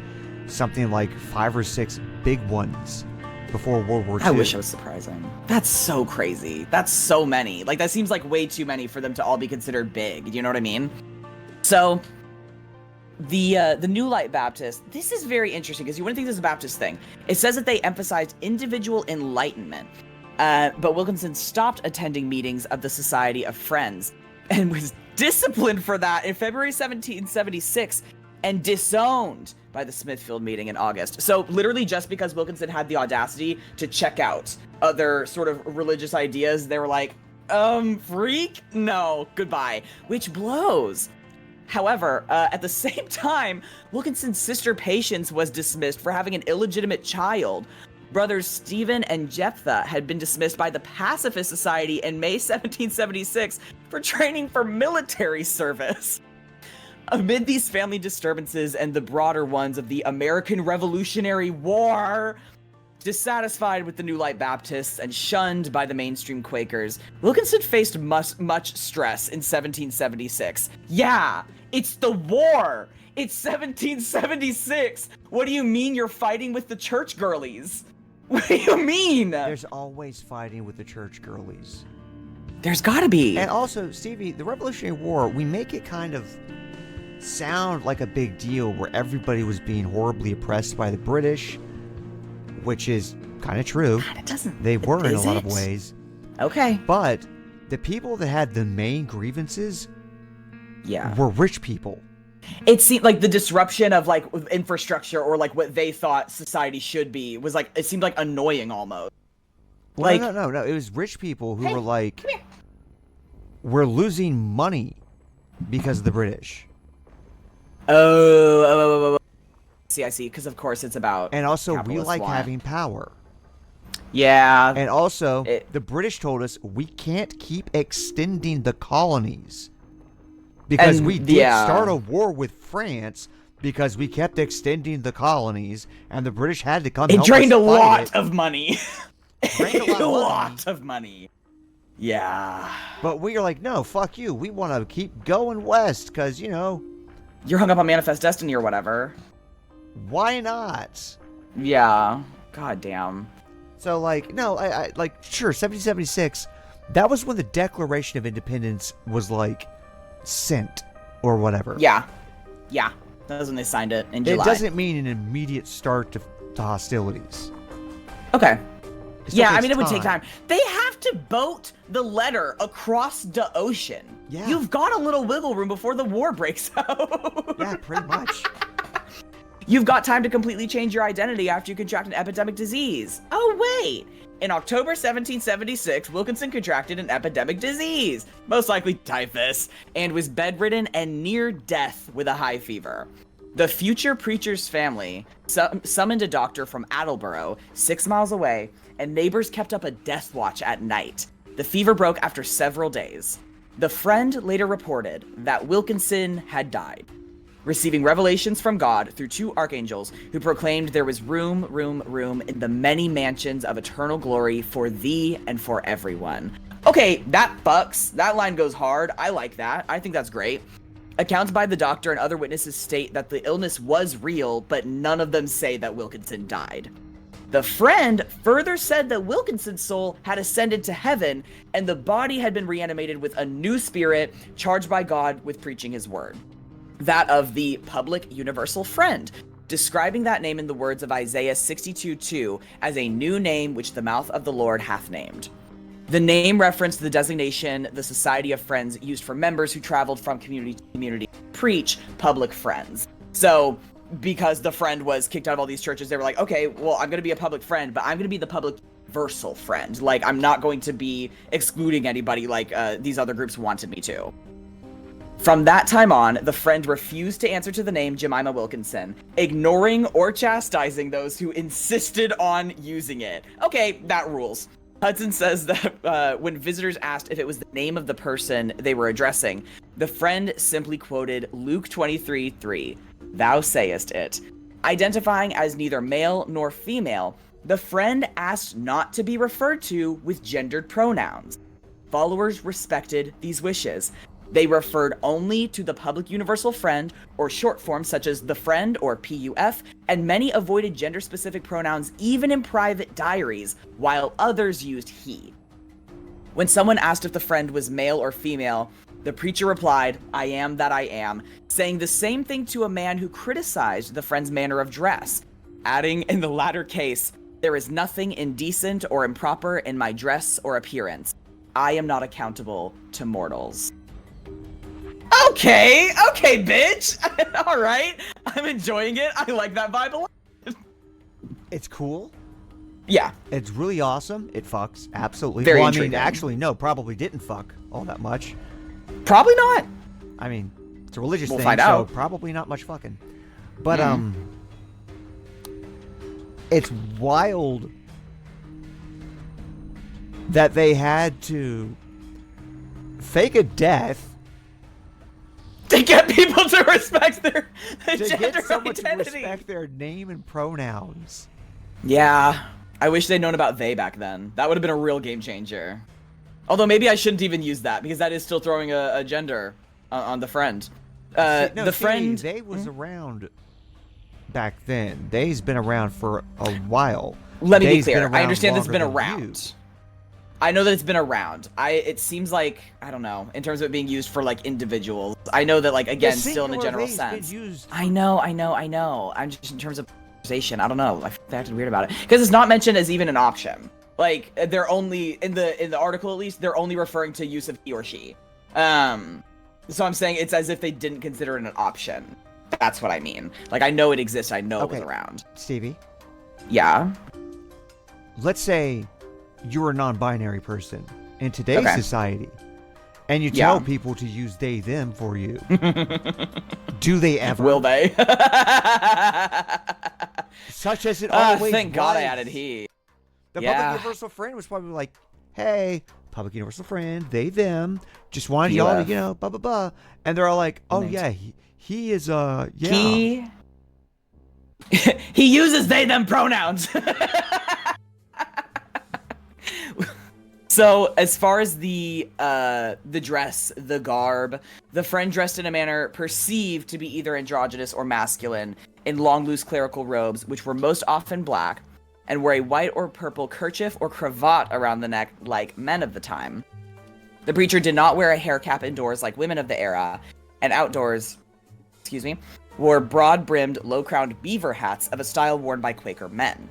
something like 5 or 6 big ones before World War II. I wish it was surprising. That's so crazy. That's so many. Like, that seems like way too many for them to all be considered big. You know what I mean? So, the New Light Baptist, this is very interesting because you wouldn't think this is a Baptist thing. It says that they emphasized individual enlightenment, but Wilkinson stopped attending meetings of the Society of Friends and was disciplined for that in February 1776 and disowned by the Smithfield meeting in August. So literally just because Wilkinson had the audacity to check out other sort of religious ideas, they were like, freak? No, goodbye. Which blows. However, at the same time, Wilkinson's sister Patience was dismissed for having an illegitimate child. Brothers Stephen and Jephthah had been dismissed by the Pacifist Society in May 1776 for training for military service. Amid these family disturbances and the broader ones of the American Revolutionary War, dissatisfied with the New Light Baptists and shunned by the mainstream Quakers, Wilkinson faced much stress in 1776. Yeah, it's the war! It's 1776! What do you mean you're fighting with the church girlies? What do you mean? There's always fighting with the church girlies. There's gotta be. And also, Stevie, the Revolutionary War, we make it kind of sound like a big deal where everybody was being horribly oppressed by the British, which is kind of true. God, it doesn't. They were in a lot of it? ways. Okay. But the people that had the main grievances were rich people. It seemed like the disruption of like infrastructure or like what they thought society should be was like, it seemed like annoying almost. Well, Like, no. It was rich people who Hey, were like, come here. we're losing money because of the British. oh. I see. Because of course it's about. And also, we capitalists like want. having power. Yeah. And also, It- the British told us we can't keep extending the colonies. Because And, we did yeah. start a war with France because we kept extending the colonies, and the British had to come It help drained us a fight lot it. of money. Drained a lot of money. lot of money. Yeah. But we are like, no, fuck you. We want to keep going west because, You're hung up on Manifest Destiny or whatever. why not? Yeah. God damn. So, like, no, I like, sure, 1776, that was when the Declaration of Independence was, like, sent or whatever. Yeah. Yeah. That was when they signed it in July. It doesn't mean an immediate start to hostilities. Okay. It still Yeah, I takes mean, it would take time. They have to boat the letter across the ocean. Yeah. You've got a little wiggle room before the war breaks out. Yeah, pretty much. You've got time to completely change your identity after you contract an epidemic disease. Oh, wait. In October 1776, Wilkinson contracted an epidemic disease, most likely typhus, and was bedridden and near death with a high fever. The future preacher's family summoned a doctor from Attleboro, 6 miles away, and neighbors kept up a death watch at night. The fever broke after several days. The friend later reported that Wilkinson had died, receiving revelations from God through 2 archangels who proclaimed there was room in the many mansions of eternal glory for thee and for everyone. Okay, that fucks. That line goes hard. I like that. I think that's great. Accounts by the doctor and other witnesses state that the illness was real, but none of them say that Wilkinson died. The friend further said that Wilkinson's soul had ascended to heaven, and the body had been reanimated with a new spirit charged by God with preaching his word. That of the public universal friend, describing that name in the words of Isaiah 62:2 as a new name which the mouth of the Lord hath named. The name referenced the designation the Society of Friends used for members who traveled from community to community to preach public friends. So, because the friend was kicked out of all these churches, they were like, okay, well, I'm going to be a public friend, but I'm going to be the public universal friend. Like, I'm not going to be excluding anybody like these other groups wanted me to. From that time on, the friend refused to answer to the name Jemima Wilkinson, ignoring or chastising those who insisted on using it. Okay, that rules. Hudson says that when visitors asked if it was the name of the person they were addressing, the friend simply quoted Luke 23:3, "Thou sayest it." Identifying as neither male nor female, the friend asked not to be referred to with gendered pronouns. Followers respected these wishes. They referred only to the public universal friend, or short forms such as the friend or PUF, and many avoided gender-specific pronouns even in private diaries, while others used he. When someone asked if the friend was male or female, the preacher replied, "I am that I am," saying the same thing to a man who criticized the friend's manner of dress, adding in the latter case, "There is nothing indecent or improper in my dress or appearance. I am not accountable to mortals." Okay, bitch. All right. I'm enjoying it. I like that vibe a lot. It's cool. Yeah. It's really awesome. It fucks. Absolutely. Very well, I mean, intriguing. actually, no, probably didn't fuck all that much. Probably not. I mean, it's a religious We'll thing, find so out. probably not much fucking. But, it's wild that they had to fake a death To get people to respect their to gender get someone to identity. respect their name and pronouns. Yeah. I wish they'd known about they back then. That would have been a real game changer. Although maybe I shouldn't even use that, because that is still throwing a gender on the friend. The friend... They was around back then. They's been around for a while. Let me be They's been clear. I around understand it's been longer than around. you. I know that it's been around. It seems like, I don't know, in terms of it being used for like individuals. I know that, like, again, still in a singular general they's been sense. used- I know. I'm just in terms of conversation. I don't know. I acted weird about it because it's not mentioned as even an option. Like, they're only in the article, at least, they're only referring to use of he or she. So I'm saying it's as if they didn't consider it an option. That's what I mean. Like, I know it exists. I know it was Okay. around. Stevie, Yeah. let's say you're a non-binary person in today's society, and you tell people to use they, them for you. Do they ever? Will they? Such as it always thank God I was. added he. The public universal friend was probably like, hey, public universal friend, they, them, just wanted y'all to, blah, blah, blah. And they're all like, oh, yeah, he is, He uses they, them pronouns. So, as far as the dress, the garb, the friend dressed in a manner perceived to be either androgynous or masculine in long, loose clerical robes, which were most often black, and wore a white or purple kerchief or cravat around the neck like men of the time. The preacher did not wear a hair cap indoors like women of the era, and outdoors, wore broad-brimmed, low-crowned beaver hats of a style worn by Quaker men.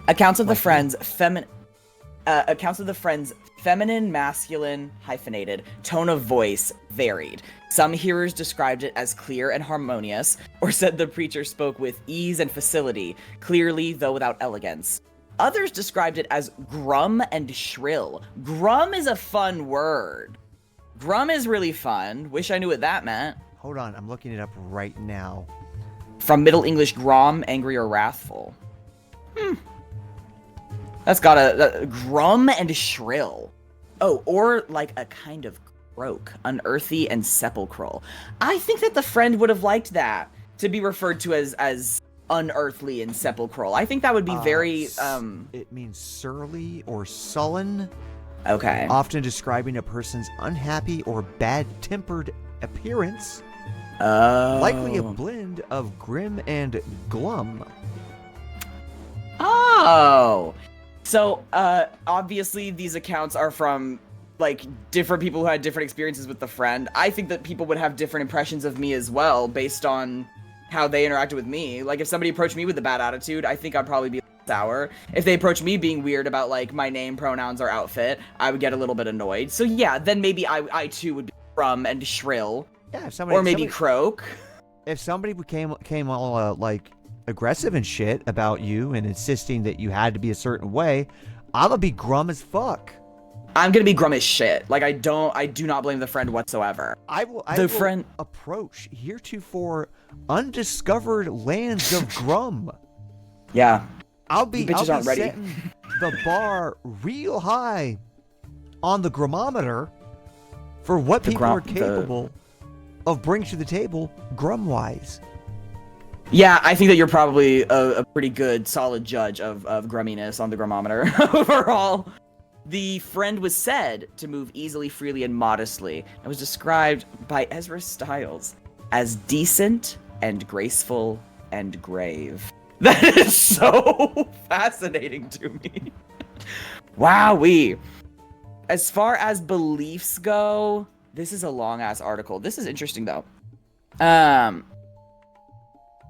Accounts of the friend's feminine, masculine, hyphenated tone of voice varied. Some hearers described it as clear and harmonious, or said the preacher spoke with ease and facility, clearly though without elegance. Others described it as grum and shrill. Grum is a fun word. Grum is really fun. Wish I knew what that meant. Hold on, I'm looking it up right now. From Middle English grom, angry or wrathful. That's got a grum and shrill. Oh, or like a kind of croak, unearthly and sepulchral. I think that the friend would have liked that, to be referred to as unearthly and sepulchral. I think that would be very It means surly or sullen. Okay. Often describing a person's unhappy or bad-tempered appearance. Likely a blend of grim and glum. Oh. So, obviously these accounts are from, like, different people who had different experiences with the friend. I think that people would have different impressions of me as well, based on how they interacted with me. Like, if somebody approached me with a bad attitude, I think I'd probably be sour. If they approached me being weird about, like, my name, pronouns, or outfit, I would get a little bit annoyed. So yeah, then maybe I too would be grum and shrill. Yeah, if somebody, or maybe croak. If somebody came all, like, aggressive and shit about you and insisting that you had to be a certain way, I'm gonna be grum as fuck. I'm gonna be grum as shit. Like, I do not blame the friend whatsoever. I will approach heretofore undiscovered lands of grum. Yeah. I'll be aren't ready. setting the bar real high on the grummometer for what people are capable of bringing to the table grum-wise. Yeah, I think that you're probably a pretty good, solid judge of grumminess on the grummometer overall. The friend was said to move easily, freely, and modestly, and was described by Ezra Stiles as decent and graceful and grave. That is so fascinating to me. Wowee. As far as beliefs go, this is a long-ass article. This is interesting, though.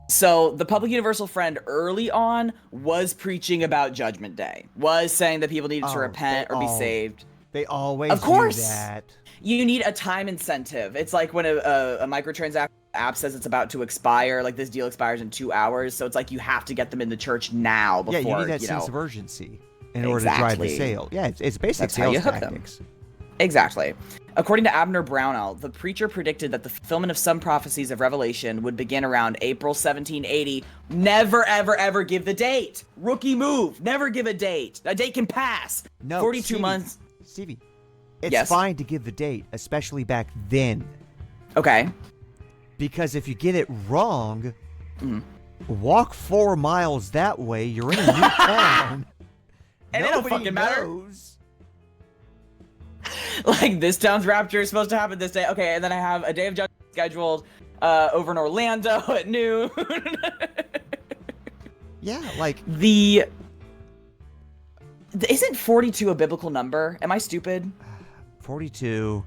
So, the public universal friend early on was preaching about Judgment Day. Was saying that people needed to repent or be saved. They always of course. do that. You need a time incentive. It's like when a microtransaction app says it's about to expire, like this deal expires in 2 hours, so it's like you have to get them in the church now before, yeah, you need that sense of urgency in order to drive the sale. Yeah, it's basic sales tactics. Exactly. According to Abner Brownell, the preacher predicted that the fulfillment of some prophecies of Revelation would begin around April 1780. Never, ever, ever give the date. Rookie move. Never give a date. A date can pass. No, 42 months. Stevie, it's fine to give the date, especially back then. Okay. Because if you get it wrong, walk 4 miles that way, you're in a new town. And it don't fucking matter. Knows. Like, this town's rapture is supposed to happen this day. Okay, and then I have a day of judgment scheduled over in Orlando at noon. Yeah, like... Isn't 42 a biblical number? Am I stupid? 42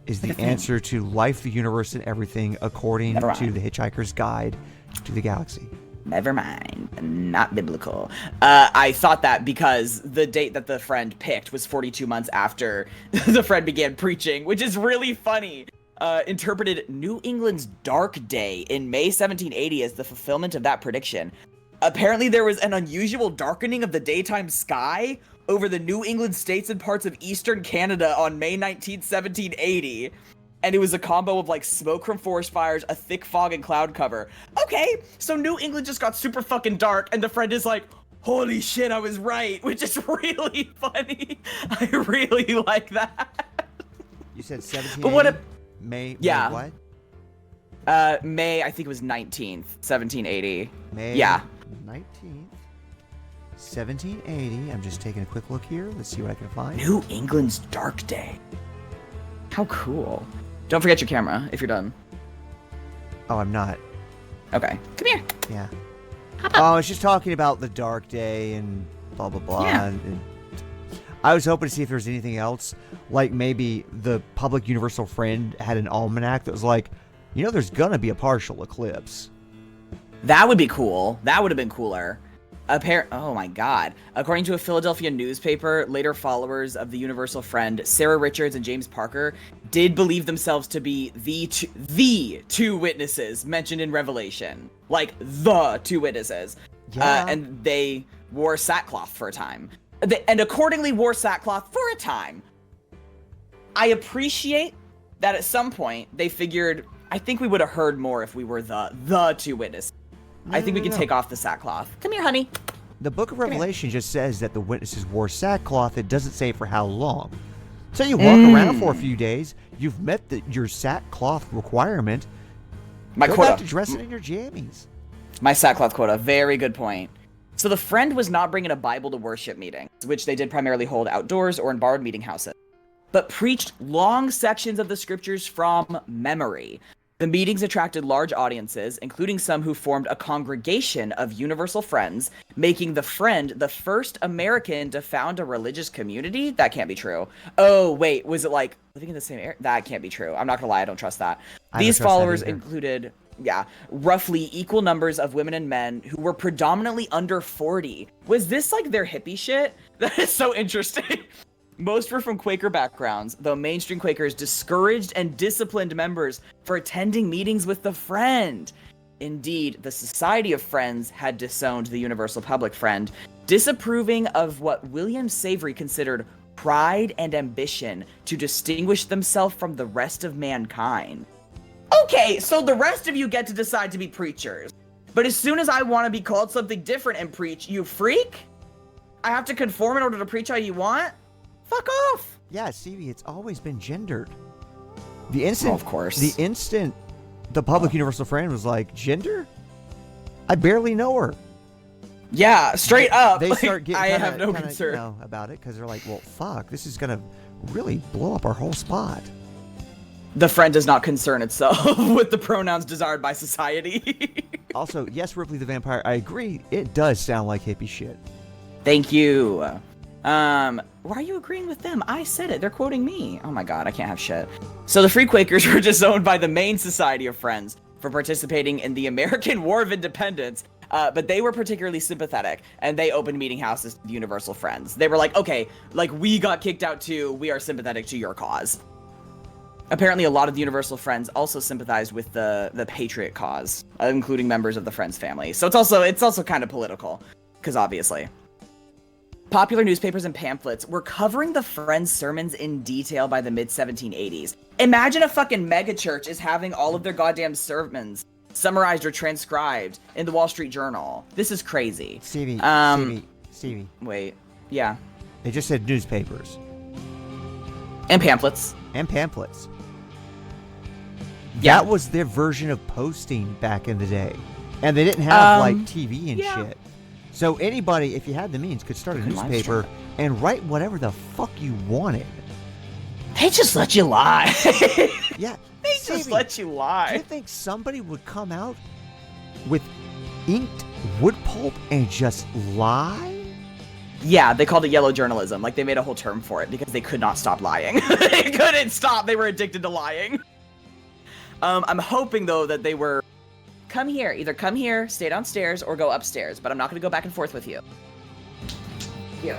is the answer to life, the universe, and everything according to the Hitchhiker's Guide to the Galaxy. Never mind. Not biblical. I thought that because the date that the friend picked was 42 months after the friend began preaching, which is really funny. Interpreted New England's Dark Day in May 1780 as the fulfillment of that prediction. Apparently there was an unusual darkening of the daytime sky over the New England states and parts of eastern Canada on May 19th, 1780. And it was a combo of like smoke from forest fires, a thick fog, and cloud cover. Okay, so New England just got super fucking dark, and the friend is like, holy shit, I was right, which is really funny. I really like that. You said 17. But what if May? Yeah. May what? May, I think it was 19th, 1780. May. Yeah. 19th. 1780. I'm just taking a quick look here. Let's see what I can find. New England's Dark Day. How cool. Don't forget your camera if you're done. Oh, I'm not. Okay. Come here. Yeah. Oh, I was just talking about the dark day and blah, blah, blah. Yeah. And I was hoping to see if there was anything else. Like maybe the Public Universal Friend had an almanac that was like, you know, there's going to be a partial eclipse. That would be cool. That would have been cooler. Oh my god. According to a Philadelphia newspaper, later followers of the Universal Friend, Sarah Richards and James Parker, did believe themselves to be the two witnesses mentioned in Revelation. Like, the two witnesses. Yeah. And they wore sackcloth for a time. And accordingly wore sackcloth for a time. I appreciate that at some point they figured, I think we would have heard more if we were the two witnesses. I think we can take off the sackcloth. Come here, honey. The book of Revelation just says that the witnesses wore sackcloth. It doesn't say for how long. So you walk around for a few days. You've met your sackcloth requirement. My Go quota. back to dressing in your jammies. My sackcloth quota. Very good point. So the friend was not bringing a Bible to worship meetings, which they did primarily hold outdoors or in borrowed meeting houses, but preached long sections of the scriptures from memory. The meetings attracted large audiences, including some who formed a congregation of Universal Friends, making the Friend the first American to found a religious community? That can't be true. Oh, wait, was it like living in the same area? That can't be true. I'm not gonna lie, I don't trust that. These followers included, roughly equal numbers of women and men who were predominantly under 40. Was this like their hippie shit? That is so interesting. Most were from Quaker backgrounds, though mainstream Quakers discouraged and disciplined members for attending meetings with the Friend. Indeed, the Society of Friends had disowned the Universal Public Friend, disapproving of what William Savory considered pride and ambition to distinguish themselves from the rest of mankind. Okay, so the rest of you get to decide to be preachers, but as soon as I want to be called something different and preach, you freak? I have to conform in order to preach how you want? Fuck off! Yeah, Stevie, it's always been gendered. The instant, of course. The instant the Public Universal Friend was like, gender? I barely know her. Yeah, straight up. They like, start getting I kinda, have no kinda, concern you know, about it because they're like, well, fuck, this is gonna really blow up our whole spot. The Friend does not concern itself with the pronouns desired by society. Also, yes, Ripley the Vampire, I agree. It does sound like hippie shit. Thank you. Why are you agreeing with them? I said it. They're quoting me. Oh my god, I can't have shit. So the Free Quakers were disowned by the main Society of Friends for participating in the American War of Independence, but they were particularly sympathetic, and they opened meeting houses to the Universal Friends. They were like, okay, like, we got kicked out too, we are sympathetic to your cause. Apparently, a lot of the Universal Friends also sympathized with the Patriot cause, including members of the Friends family. So it's also kind of political, because obviously. Popular newspapers and pamphlets were covering the Friends' sermons in detail by the mid-1780s. Imagine a fucking megachurch is having all of their goddamn sermons summarized or transcribed in the Wall Street Journal. This is crazy. Stevie. Wait. Yeah. They just said newspapers. And pamphlets. And pamphlets. Yeah. That was their version of posting back in the day. And they didn't have, like, TV and shit. So anybody, if you had the means, could start a newspaper and write whatever the fuck you wanted. They just let you lie. Yeah. They just let you lie. Do you think somebody would come out with inked wood pulp and just lie? Yeah, they called it yellow journalism. Like, they made a whole term for it because they could not stop lying. They couldn't stop. They were addicted to lying. I'm hoping, though, that they were... Come here. Either come here, stay downstairs, or go upstairs. But I'm not going to go back and forth with you. Here.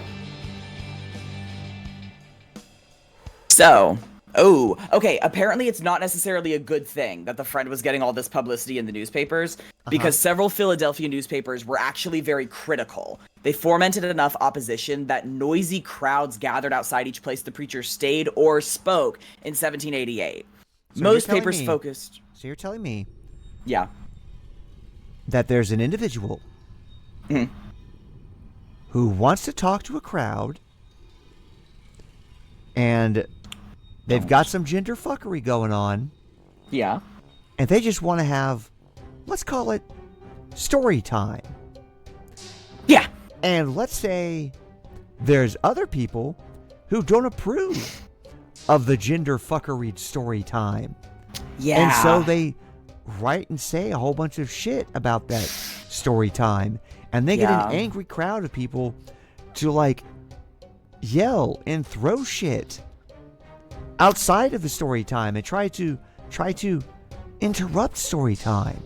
So, Oh, okay. Apparently, it's not necessarily a good thing that the friend was getting all this publicity in the newspapers because several Philadelphia newspapers were actually very critical. They fomented enough opposition that noisy crowds gathered outside each place the preacher stayed or spoke in 1788. So Most papers focused. So you're telling me Yeah. that there's an individual who wants to talk to a crowd and they've got some gender fuckery going on. Yeah. And they just want to have, let's call it, story time. Yeah. And let's say there's other people who don't approve of the gender fuckery story time. Yeah. And so they write and say a whole bunch of shit about that story time. And they get an angry crowd of people to like yell and throw shit outside of the story time and try to interrupt story time.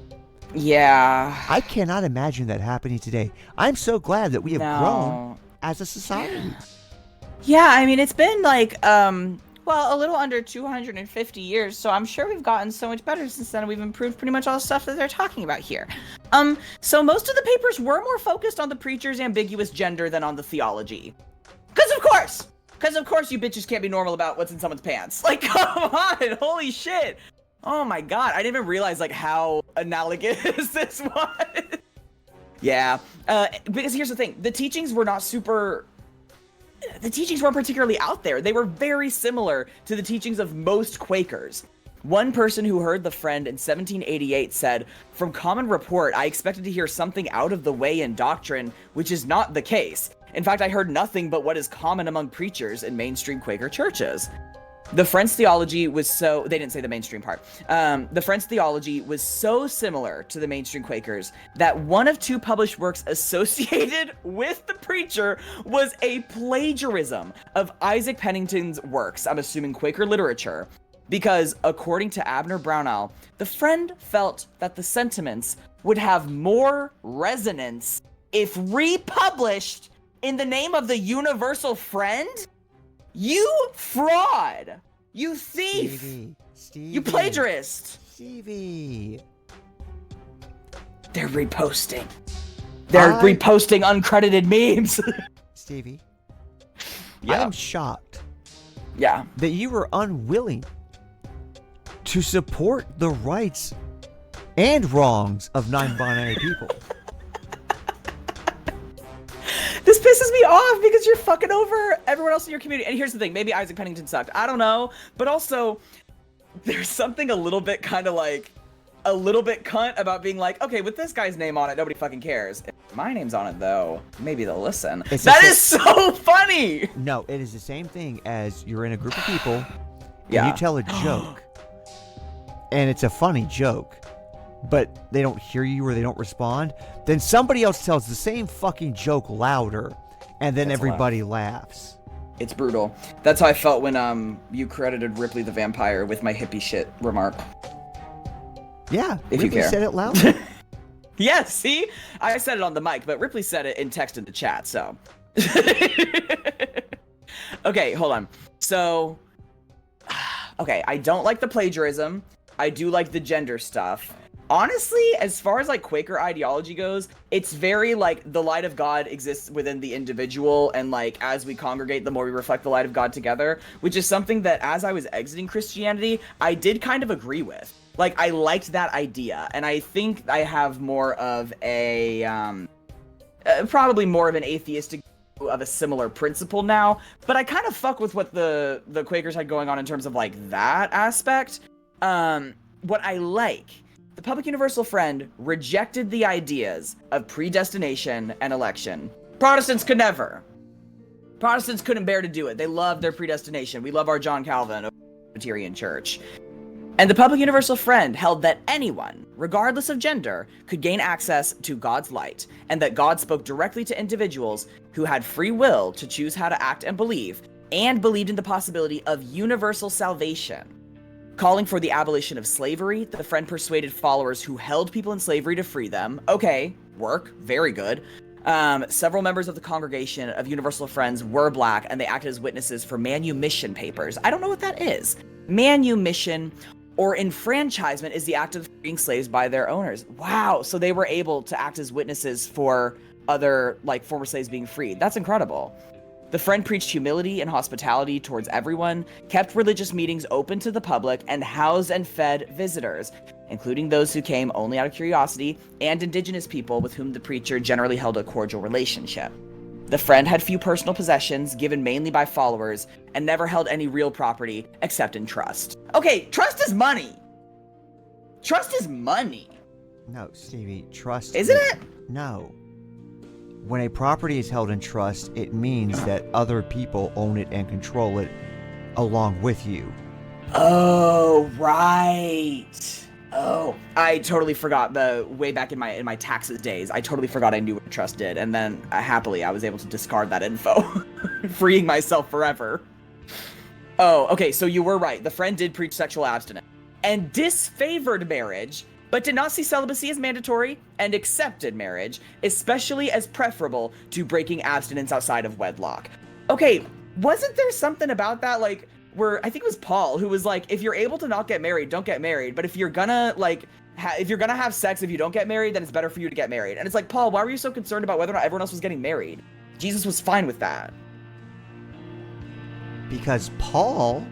Yeah. I cannot imagine that happening today. I'm so glad that we have grown as a society. Yeah, I mean, it's been like, well, a little under 250 years, so I'm sure we've gotten so much better since then. We've improved pretty much all the stuff that they're talking about here. So most of the papers were more focused on the preacher's ambiguous gender than on the theology. Because of course you bitches can't be normal about what's in someone's pants. Like, come on, holy shit. Oh my god, I didn't even realize like how analogous this was. Yeah, because here's the thing: the teachings weren't particularly out there. They were very similar to the teachings of most Quakers. One person who heard the friend in 1788 said, "From common report, I expected to hear something out of the way in doctrine, which is not the case. In fact, I heard nothing but what is common among preachers in mainstream Quaker churches." The Friend's theology was so... They didn't say the mainstream part. The Friend's theology was so similar to the mainstream Quakers that one of two published works associated with the preacher was a plagiarism of Isaac Pennington's works, I'm assuming Quaker literature, because according to Abner Brownell, the Friend felt that the sentiments would have more resonance if republished in the name of the universal friend? You fraud! You thief! Stevie. You plagiarist! Stevie. They're reposting. They're reposting uncredited memes. Stevie. Yeah. I'm shocked Yeah. that you were unwilling to support the rights and wrongs of non-binary people. This pisses me off because you're fucking over everyone else in your community. And here's the thing, maybe Isaac Pennington sucked. I don't know. But also, there's something a little bit kind of like, a little bit cunt about being like, okay, with this guy's name on it, nobody fucking cares. If my name's on it, though, maybe they'll listen. That is so funny! No, it is the same thing as you're in a group of people, and Yeah. you tell a joke, and it's a funny joke, but they don't hear you or they don't respond, then somebody else tells the same fucking joke louder, and then everybody laughs. It's brutal. That's how I felt when you credited Ripley the Vampire with my hippie shit remark. Yeah, If you Ripley care. said it louder. Yeah, see? I said it on the mic, but Ripley said it in text in the chat, so. Okay, hold on. So, okay, I don't like the plagiarism. I do like the gender stuff. Honestly, as far as like Quaker ideology goes, it's very like the light of God exists within the individual, and like as we congregate, the more we reflect the light of God together, which is something that as I was exiting Christianity, I did kind of agree with. Like, I liked that idea, and I think I have more of a, probably more of an atheistic of a similar principle now, but I kind of fuck with what the Quakers had going on in terms of like that aspect. What I like, the Public Universal Friend rejected the ideas of predestination and election. Protestants could never. Protestants couldn't bear to do it. They love their predestination. We love our John Calvin, Presbyterian Church. And the Public Universal Friend held that anyone, regardless of gender, could gain access to God's light, and that God spoke directly to individuals who had free will to choose how to act and believed in the possibility of universal salvation. Calling for the abolition of slavery, the Friend persuaded followers who held people in slavery to free them. Okay, work, very good. Several members of the congregation of Universal Friends were black, and they acted as witnesses for manumission papers. I don't know what that is. manumission, or enfranchisement is the act of freeing slaves by their owners. Wow, so they were able to act as witnesses for other, like, former slaves being freed. That's incredible. The friend preached humility and hospitality towards everyone, kept religious meetings open to the public, and housed and fed visitors, including those who came only out of curiosity, and indigenous people with whom the preacher generally held a cordial relationship. The friend had few personal possessions, given mainly by followers, and never held any real property except in trust. Okay, trust is money. Trust is money. No, Stevie, trust. Isn't it? No. When a property is held in trust, it means that other people own it and control it along with you. Oh, right. Oh, I totally forgot way back in my taxes days. I totally forgot I knew what trust did, and then happily I was able to discard that info, freeing myself forever. Oh, okay, so you were right. The friend did preach sexual abstinence and disfavored marriage, but did not see celibacy as mandatory and accepted marriage, especially as preferable to breaking abstinence outside of wedlock. Okay, wasn't there something about that, like, where I think it was Paul who was like, if you're able to not get married, don't get married, but if you're gonna, like, if you're gonna have sex, if you don't get married, then it's better for you to get married. And it's like, Paul, why were you so concerned about whether or not everyone else was getting married? Jesus was fine with that. Because Paul...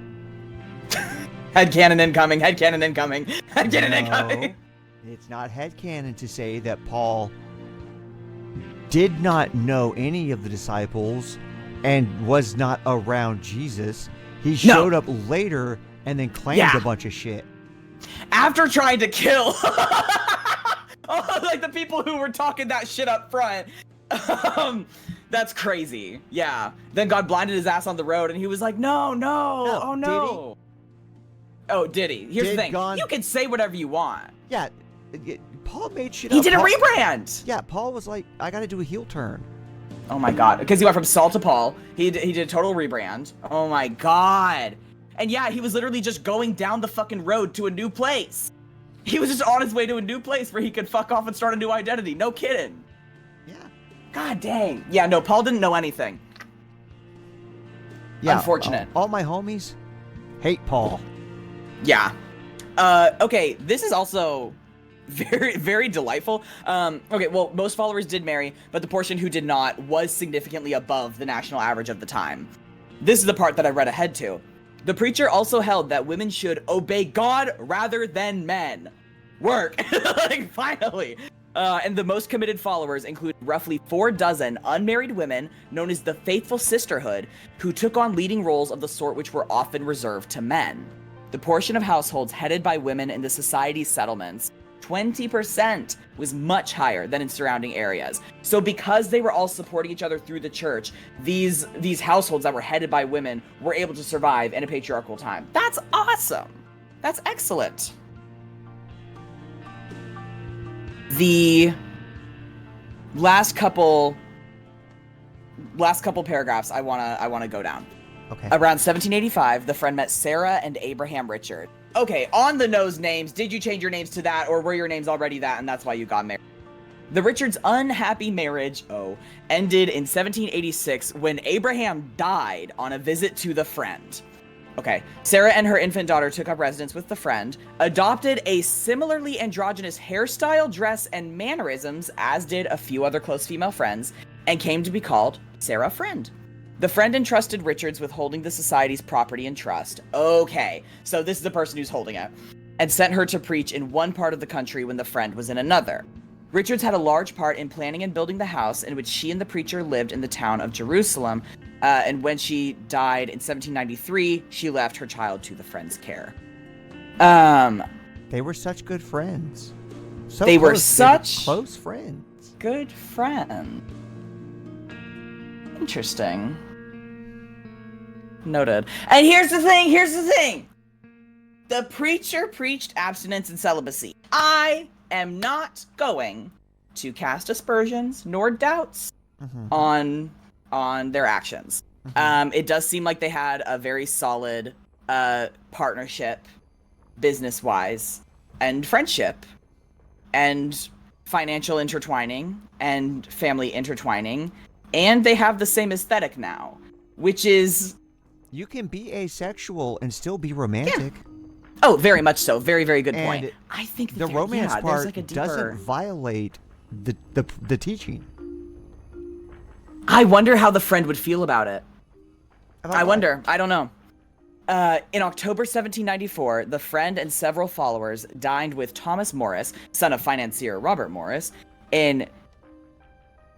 Headcanon incoming, headcanon incoming, headcanon incoming. It's not headcanon to say that Paul did not know any of the disciples and was not around Jesus. He showed up later and then claimed a bunch of shit. After trying to kill like the people who were talking that shit up front. That's crazy. Yeah. Then God blinded his ass on the road and he was like, no, oh no. Oh, did he? Here's the thing. You can say whatever you want. Yeah. Paul made shit up. He did a rebrand. Yeah, Paul was like, I gotta do a heel turn. Oh my god. Because he went from Saul to Paul. He did a total rebrand. Oh my god. And yeah, he was literally just going down the fucking road to a new place. He was just on his way to a new place where he could fuck off and start a new identity. No kidding. Yeah. God dang. Yeah, no, Paul didn't know anything. Yeah. Unfortunate. All my homies hate Paul. Yeah. Okay, this is also very, very delightful. Okay, well, most followers did marry, but the portion who did not was significantly above the national average of the time. This is the part that I read ahead to. The preacher also held that women should obey God rather than men. Work. Like, finally. And the most committed followers include roughly 4 dozen unmarried women known as the Faithful Sisterhood, who took on leading roles of the sort which were often reserved to men. The portion of households headed by women in the society's settlements, 20%, was much higher than in surrounding areas. So because they were all supporting each other through the church, these households that were headed by women were able to survive in a patriarchal time. That's awesome. That's excellent. The last couple paragraphs I wanna go down. Okay. Around 1785, the friend met Sarah and Abraham Richard. Okay, on the nose names, did you change your names to that, or were your names already that, and that's why you got married? The Richards' unhappy marriage, ended in 1786 when Abraham died on a visit to the friend. Okay, Sarah and her infant daughter took up residence with the friend, adopted a similarly androgynous hairstyle, dress, and mannerisms, as did a few other close female friends, and came to be called Sarah Friend. The friend entrusted Richards with holding the society's property in trust. Okay, so this is the person who's holding it. And sent her to preach in one part of the country when the friend was in another. Richards had a large part in planning and building the house in which she and the preacher lived in the town of Jerusalem, and when she died in 1793, she left her child to the friend's care. They were such good friends. They were such close friends. Good friends. Interesting. Noted. And here's the thing. The preacher preached abstinence and celibacy. I am not going to cast aspersions nor doubts on their actions. It does seem like they had a very solid partnership, business-wise, and friendship, and financial intertwining, and family intertwining, and they have the same aesthetic now, which is You can be asexual and still be romantic. Oh, very much so. Very, very good point. And I think the romance part like a deeper... doesn't violate the teaching. I wonder how the friend would feel about it. I wonder. I don't know. In October 1794, the friend and several followers dined with Thomas Morris, son of financier Robert Morris, in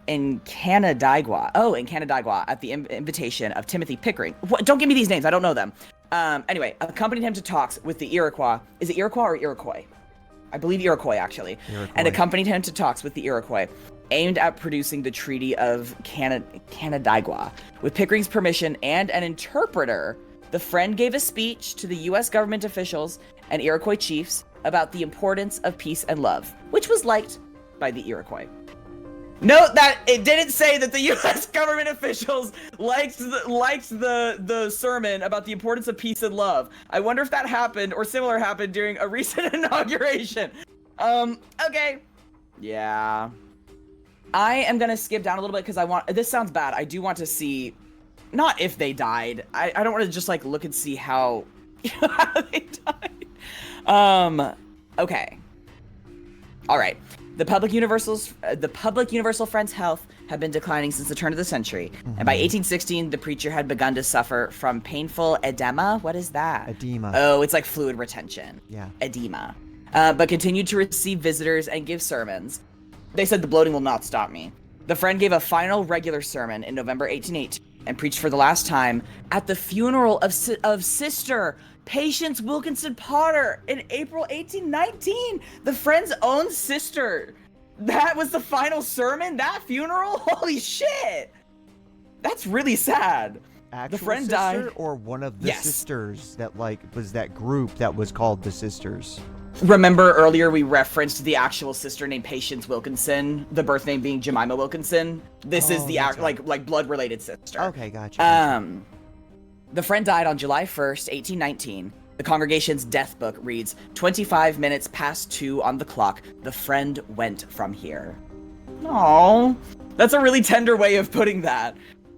Canandaigua. Oh, in Canandaigua, at the invitation of Timothy Pickering. What? Don't give me these names. I don't know them. Anyway, accompanied him to talks with the Iroquois. Is it Iroquois or Iroquois? I believe Iroquois, actually. Iroquois. And accompanied him to talks with the Iroquois, aimed at producing the Treaty of Canandaigua. With Pickering's permission and an interpreter, the friend gave a speech to the U.S. government officials and Iroquois chiefs about the importance of peace and love, which was liked by the Iroquois. Note that it didn't say that the U.S. government officials liked the sermon about the importance of peace and love. I wonder if that happened or similar happened during a recent inauguration. Okay. Yeah. I am gonna skip down a little bit because this sounds bad. I do want to see, not if they died. I don't want to just like look and see how, how they died. Okay. All right. The public universal friend's health had been declining since the turn of the century, and by 1816, the preacher had begun to suffer from painful edema. What is that? Edema. Oh, it's like fluid retention. Yeah. Edema. But continued to receive visitors and give sermons. They said the bloating will not stop me. The friend gave a final regular sermon in November 1818 and preached for the last time at the funeral of Sister Patience Wilkinson Potter in April 1819. The friend's own sister. That was the final sermon? That funeral? Holy shit! That's really sad. Actual the friend sister died. Or one of the sisters that like was that group that was called the Sisters? Remember earlier we referenced the actual sister named Patience Wilkinson, the birth name being Jemima Wilkinson. This is the like blood related sister. Okay, gotcha. The friend died on July 1st, 1819. The congregation's death book reads, 25 minutes past 2 on the clock. The friend went from here. Aww. That's a really tender way of putting that.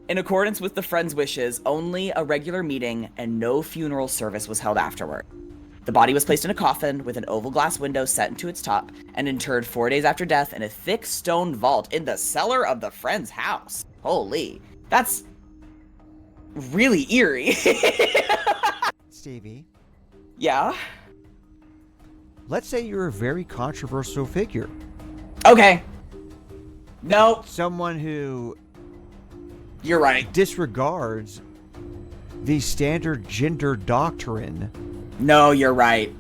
In accordance with the friend's wishes, only a regular meeting and no funeral service was held afterward. The body was placed in a coffin with an oval glass window set into its top and interred 4 days after death in a thick stone vault in the cellar of the friend's house. Holy. That's really eerie. Stevie. Yeah? Let's say you're a very controversial figure. Okay. No. Someone who... You're right. ...disregards the standard gender doctrine. No, you're right.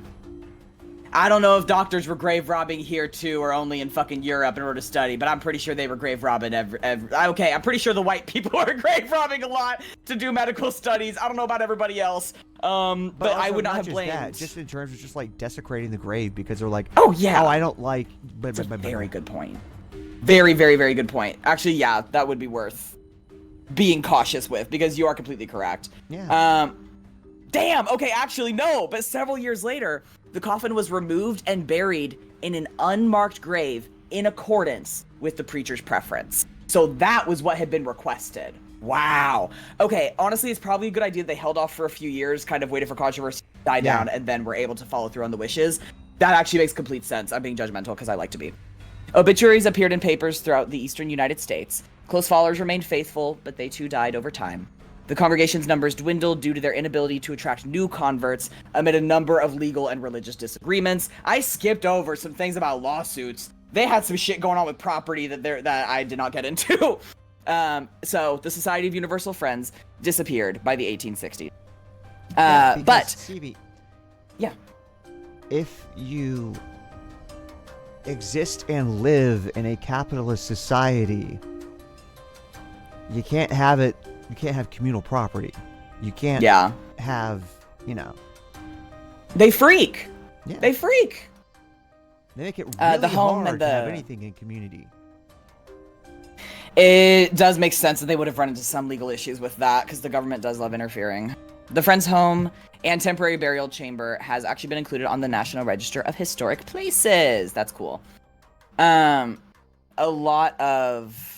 I don't know if doctors were grave robbing here too, or only in fucking Europe in order to study, but I'm pretty sure they were grave robbing okay, I'm pretty sure the white people are grave robbing a lot to do medical studies. I don't know about everybody else. But I would not have blamed. That, just in terms of just like desecrating the grave because they're like, oh yeah, I don't like. That's a very good point. Very, very, very good point. Actually, yeah, that would be worth being cautious with because you are completely correct. Yeah. Damn. Okay, actually no, but several years later, the coffin was removed and buried in an unmarked grave in accordance with the preacher's preference. So that was what had been requested. Wow. Okay, honestly, it's probably a good idea they held off for a few years, kind of waited for controversy to die down, and then were able to follow through on the wishes. That actually makes complete sense. I'm being judgmental because I like to be. Obituaries appeared in papers throughout the eastern United States. Close followers remained faithful, but they too died over time. The congregation's numbers dwindled due to their inability to attract new converts amid a number of legal and religious disagreements. I skipped over some things about lawsuits. They had some shit going on with property that I did not get into. So the Society of Universal Friends disappeared by the 1860s. But Stevie, yeah, if you exist and live in a capitalist society, you can't have it. You can't have communal property. You can't have, They freak. Yeah. They freak. They make it really the home hard and to have anything in community. It does make sense that they would have run into some legal issues with that because the government does love interfering. The Friend's home and temporary burial chamber has actually been included on the National Register of Historic Places. That's cool. A lot of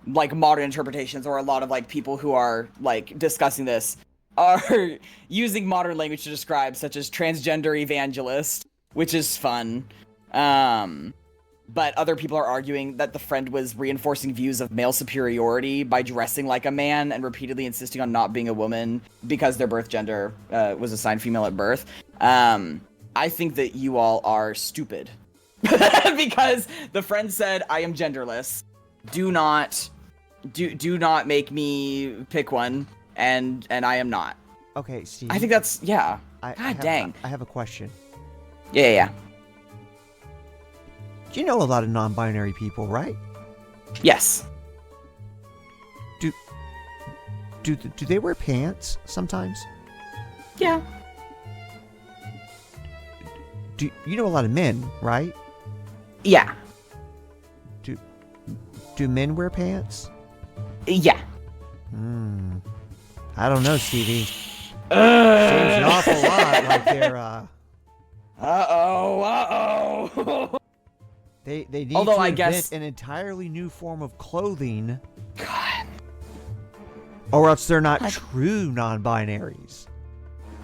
like modern interpretations, or a lot of like people who are like discussing this are using modern language to describe, such as transgender evangelist, which is fun. But other people are arguing that the friend was reinforcing views of male superiority by dressing like a man and repeatedly insisting on not being a woman because their birth gender was assigned female at birth. I think that you all are stupid because the friend said, "I am genderless. Do not make me pick one," and I am not. Okay, Steve. I think that's dang. I have a question. Yeah. You know a lot of non-binary people, right? Yes. Do they wear pants sometimes? Yeah. Do you know a lot of men, right? Yeah. Do men wear pants? Yeah. I don't know, Stevie. Seems an awful lot like they're Uh-oh. They need Although to I invent guess an entirely new form of clothing, God. or else they're not true non-binaries.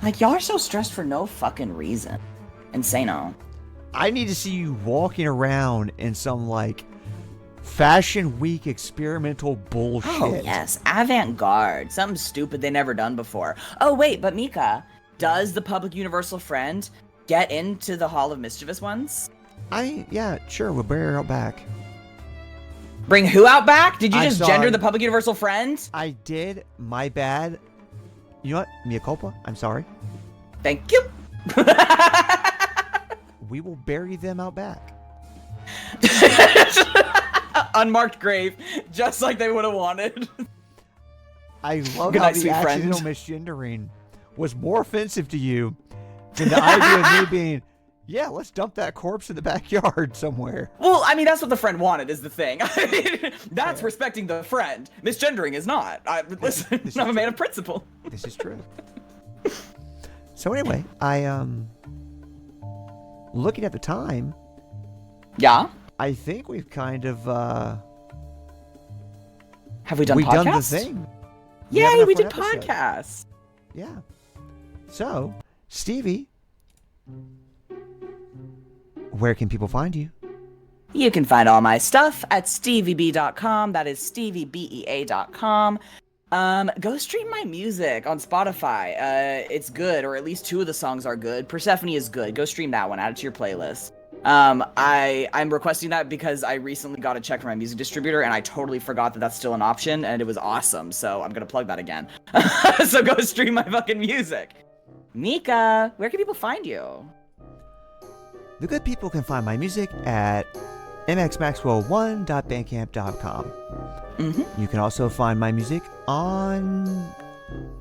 Like, y'all are so stressed for no fucking reason. Insano. I need to see you walking around in some, like, Fashion Week experimental bullshit. Oh, yes. Avant-garde. Something stupid they never done before. Oh, wait, but Mika, does the public universal friend get into the Hall of Mischievous Ones? Yeah, sure, we'll bring her out back. Bring who out back? Did you I'm just sorry. gender the public universal friend? I did. My bad. You know what? Mea culpa. I'm sorry. Thank you. We will bury them out back. Unmarked grave, just like they would have wanted. I love Good how night, the sweet accidental friend. misgendering was more offensive to you than the idea of me being, yeah, let's dump that corpse in the backyard somewhere. Well, I mean, that's what the friend wanted, is the thing. I mean, that's respecting the friend. Misgendering is not. Listen, this I'm a is man true. of principle. This is true. So anyway, looking at the time, Yeah? I think we've kind of, Have we done we've podcast? done the thing. have Yay, enough we for did an episode. podcasts. Yeah. So, Stevie, where can people find you? You can find all my stuff at stevieb.com. That is steviebea.com. Go stream my music on Spotify. It's good, or at least 2 of the songs are good. Persephone is good. Go stream that one. Add it to your playlist. I'm requesting that because I recently got a check from my music distributor and I totally forgot that that's still an option and it was awesome. So I'm gonna plug that again. So go stream my fucking music. Mika, where can people find you? The good people can find my music at mxmaxwell1.bandcamp.com. Mm-hmm. You can also find my music on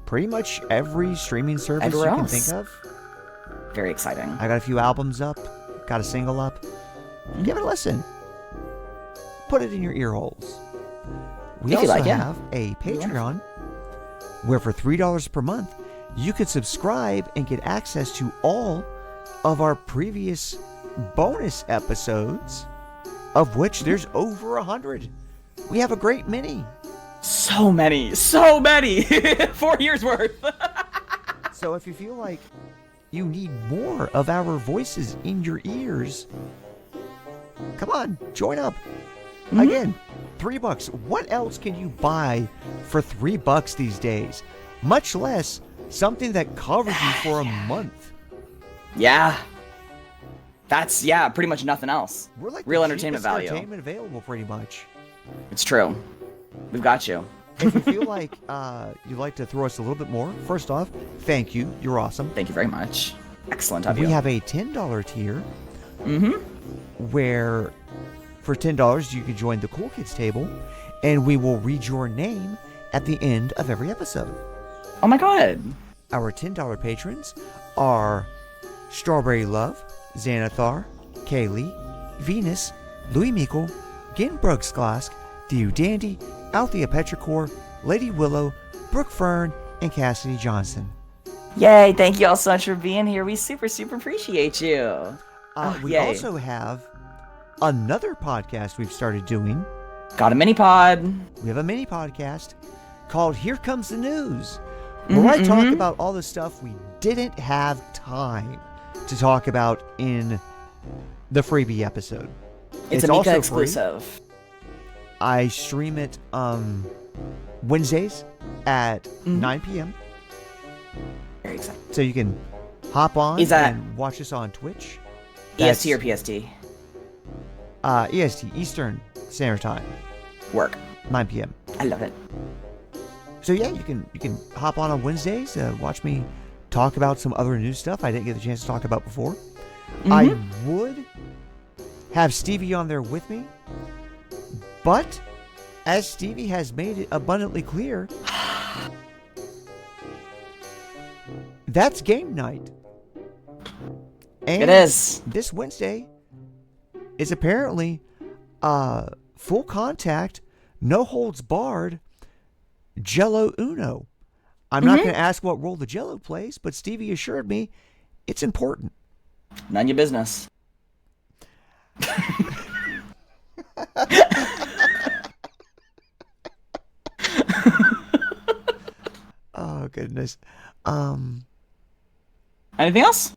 pretty much every streaming service Everywhere you can else. think of. Very exciting. I got a few albums up, got a single up. Give it a listen. Put it in your ear holes. We If you also like, yeah. have a Patreon where for $3 per month, you can subscribe and get access to all of our previous bonus episodes, of which there's over 100. We have a great many. So many. 4 years worth. So if you feel like you need more of our voices in your ears, come on, join up. Again, $3. What else can you buy for $3 these days? Much less something that covers you for a month. Yeah. That's, pretty much nothing else. We're like Real the entertainment cheapest value. entertainment available, pretty much. It's true. We've got you. If you feel like you'd like to throw us a little bit more, first off, thank you. You're awesome. Thank you very much. Excellent of We you. have a $10 tier Mm-hmm. where for $10 you can join the Cool Kids table and we will read your name at the end of every episode. Oh my god. Our $10 patrons are Strawberry Love, Xanathar, Kaylee, Venus, Louis Meikle, Ginbrugsglask, Theo Dandy, Althea Petrichor, Lady Willow, Brooke Fern, and Cassidy Johnson. Yay, thank you all so much for being here. We super appreciate you. We yay. also have another podcast we've started doing Got a mini pod. We have a mini podcast called Here Comes the News, where I talk about all the stuff we didn't have time to talk about in the freebie episode. It's a Mika exclusive. Free. I stream it Wednesdays at 9 p.m. Very excited. So you can hop on and watch us on Twitch. EST or PST? EST, Eastern Standard Time. Work. 9 p.m. I love it. So yeah, you can hop on Wednesdays, watch me talk about some other new stuff I didn't get the chance to talk about before. I would have Stevie on there with me, but as Stevie has made it abundantly clear, that's game night. And it is. This Wednesday is apparently full contact, no holds barred, Jello Uno. I'm not going to ask what role the Jello plays, but Stevie assured me it's important. None of your business. Oh, goodness. Anything else?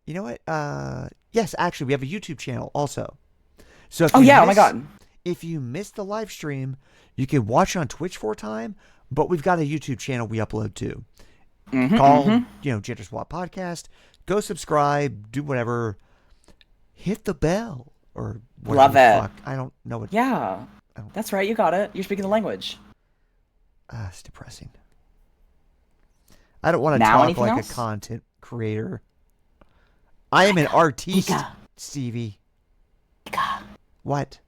You know what? Yes, actually, we have a YouTube channel also. So if oh my God. If you missed the live stream, you can watch on Twitch for a time, but we've got a YouTube channel we upload to. Called, Gender Swap Podcast. Go subscribe, do whatever. Hit the bell or whatever. Love it. Fuck. I don't know what. Yeah. That's right. You got it. You're speaking the language. It's depressing. I don't want to talk like a content creator. I am an artiste, Mika. Stevie. Mika. What?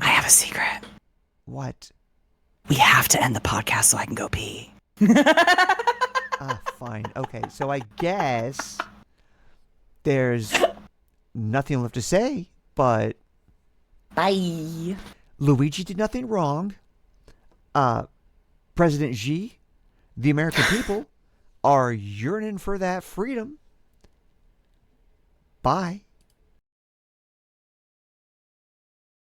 I have a secret. What? We have to end the podcast so I can go pee. Fine. Okay, so I guess there's nothing left to say, but bye. Luigi did nothing wrong. President Xi, the American people, are yearning for that freedom. Bye.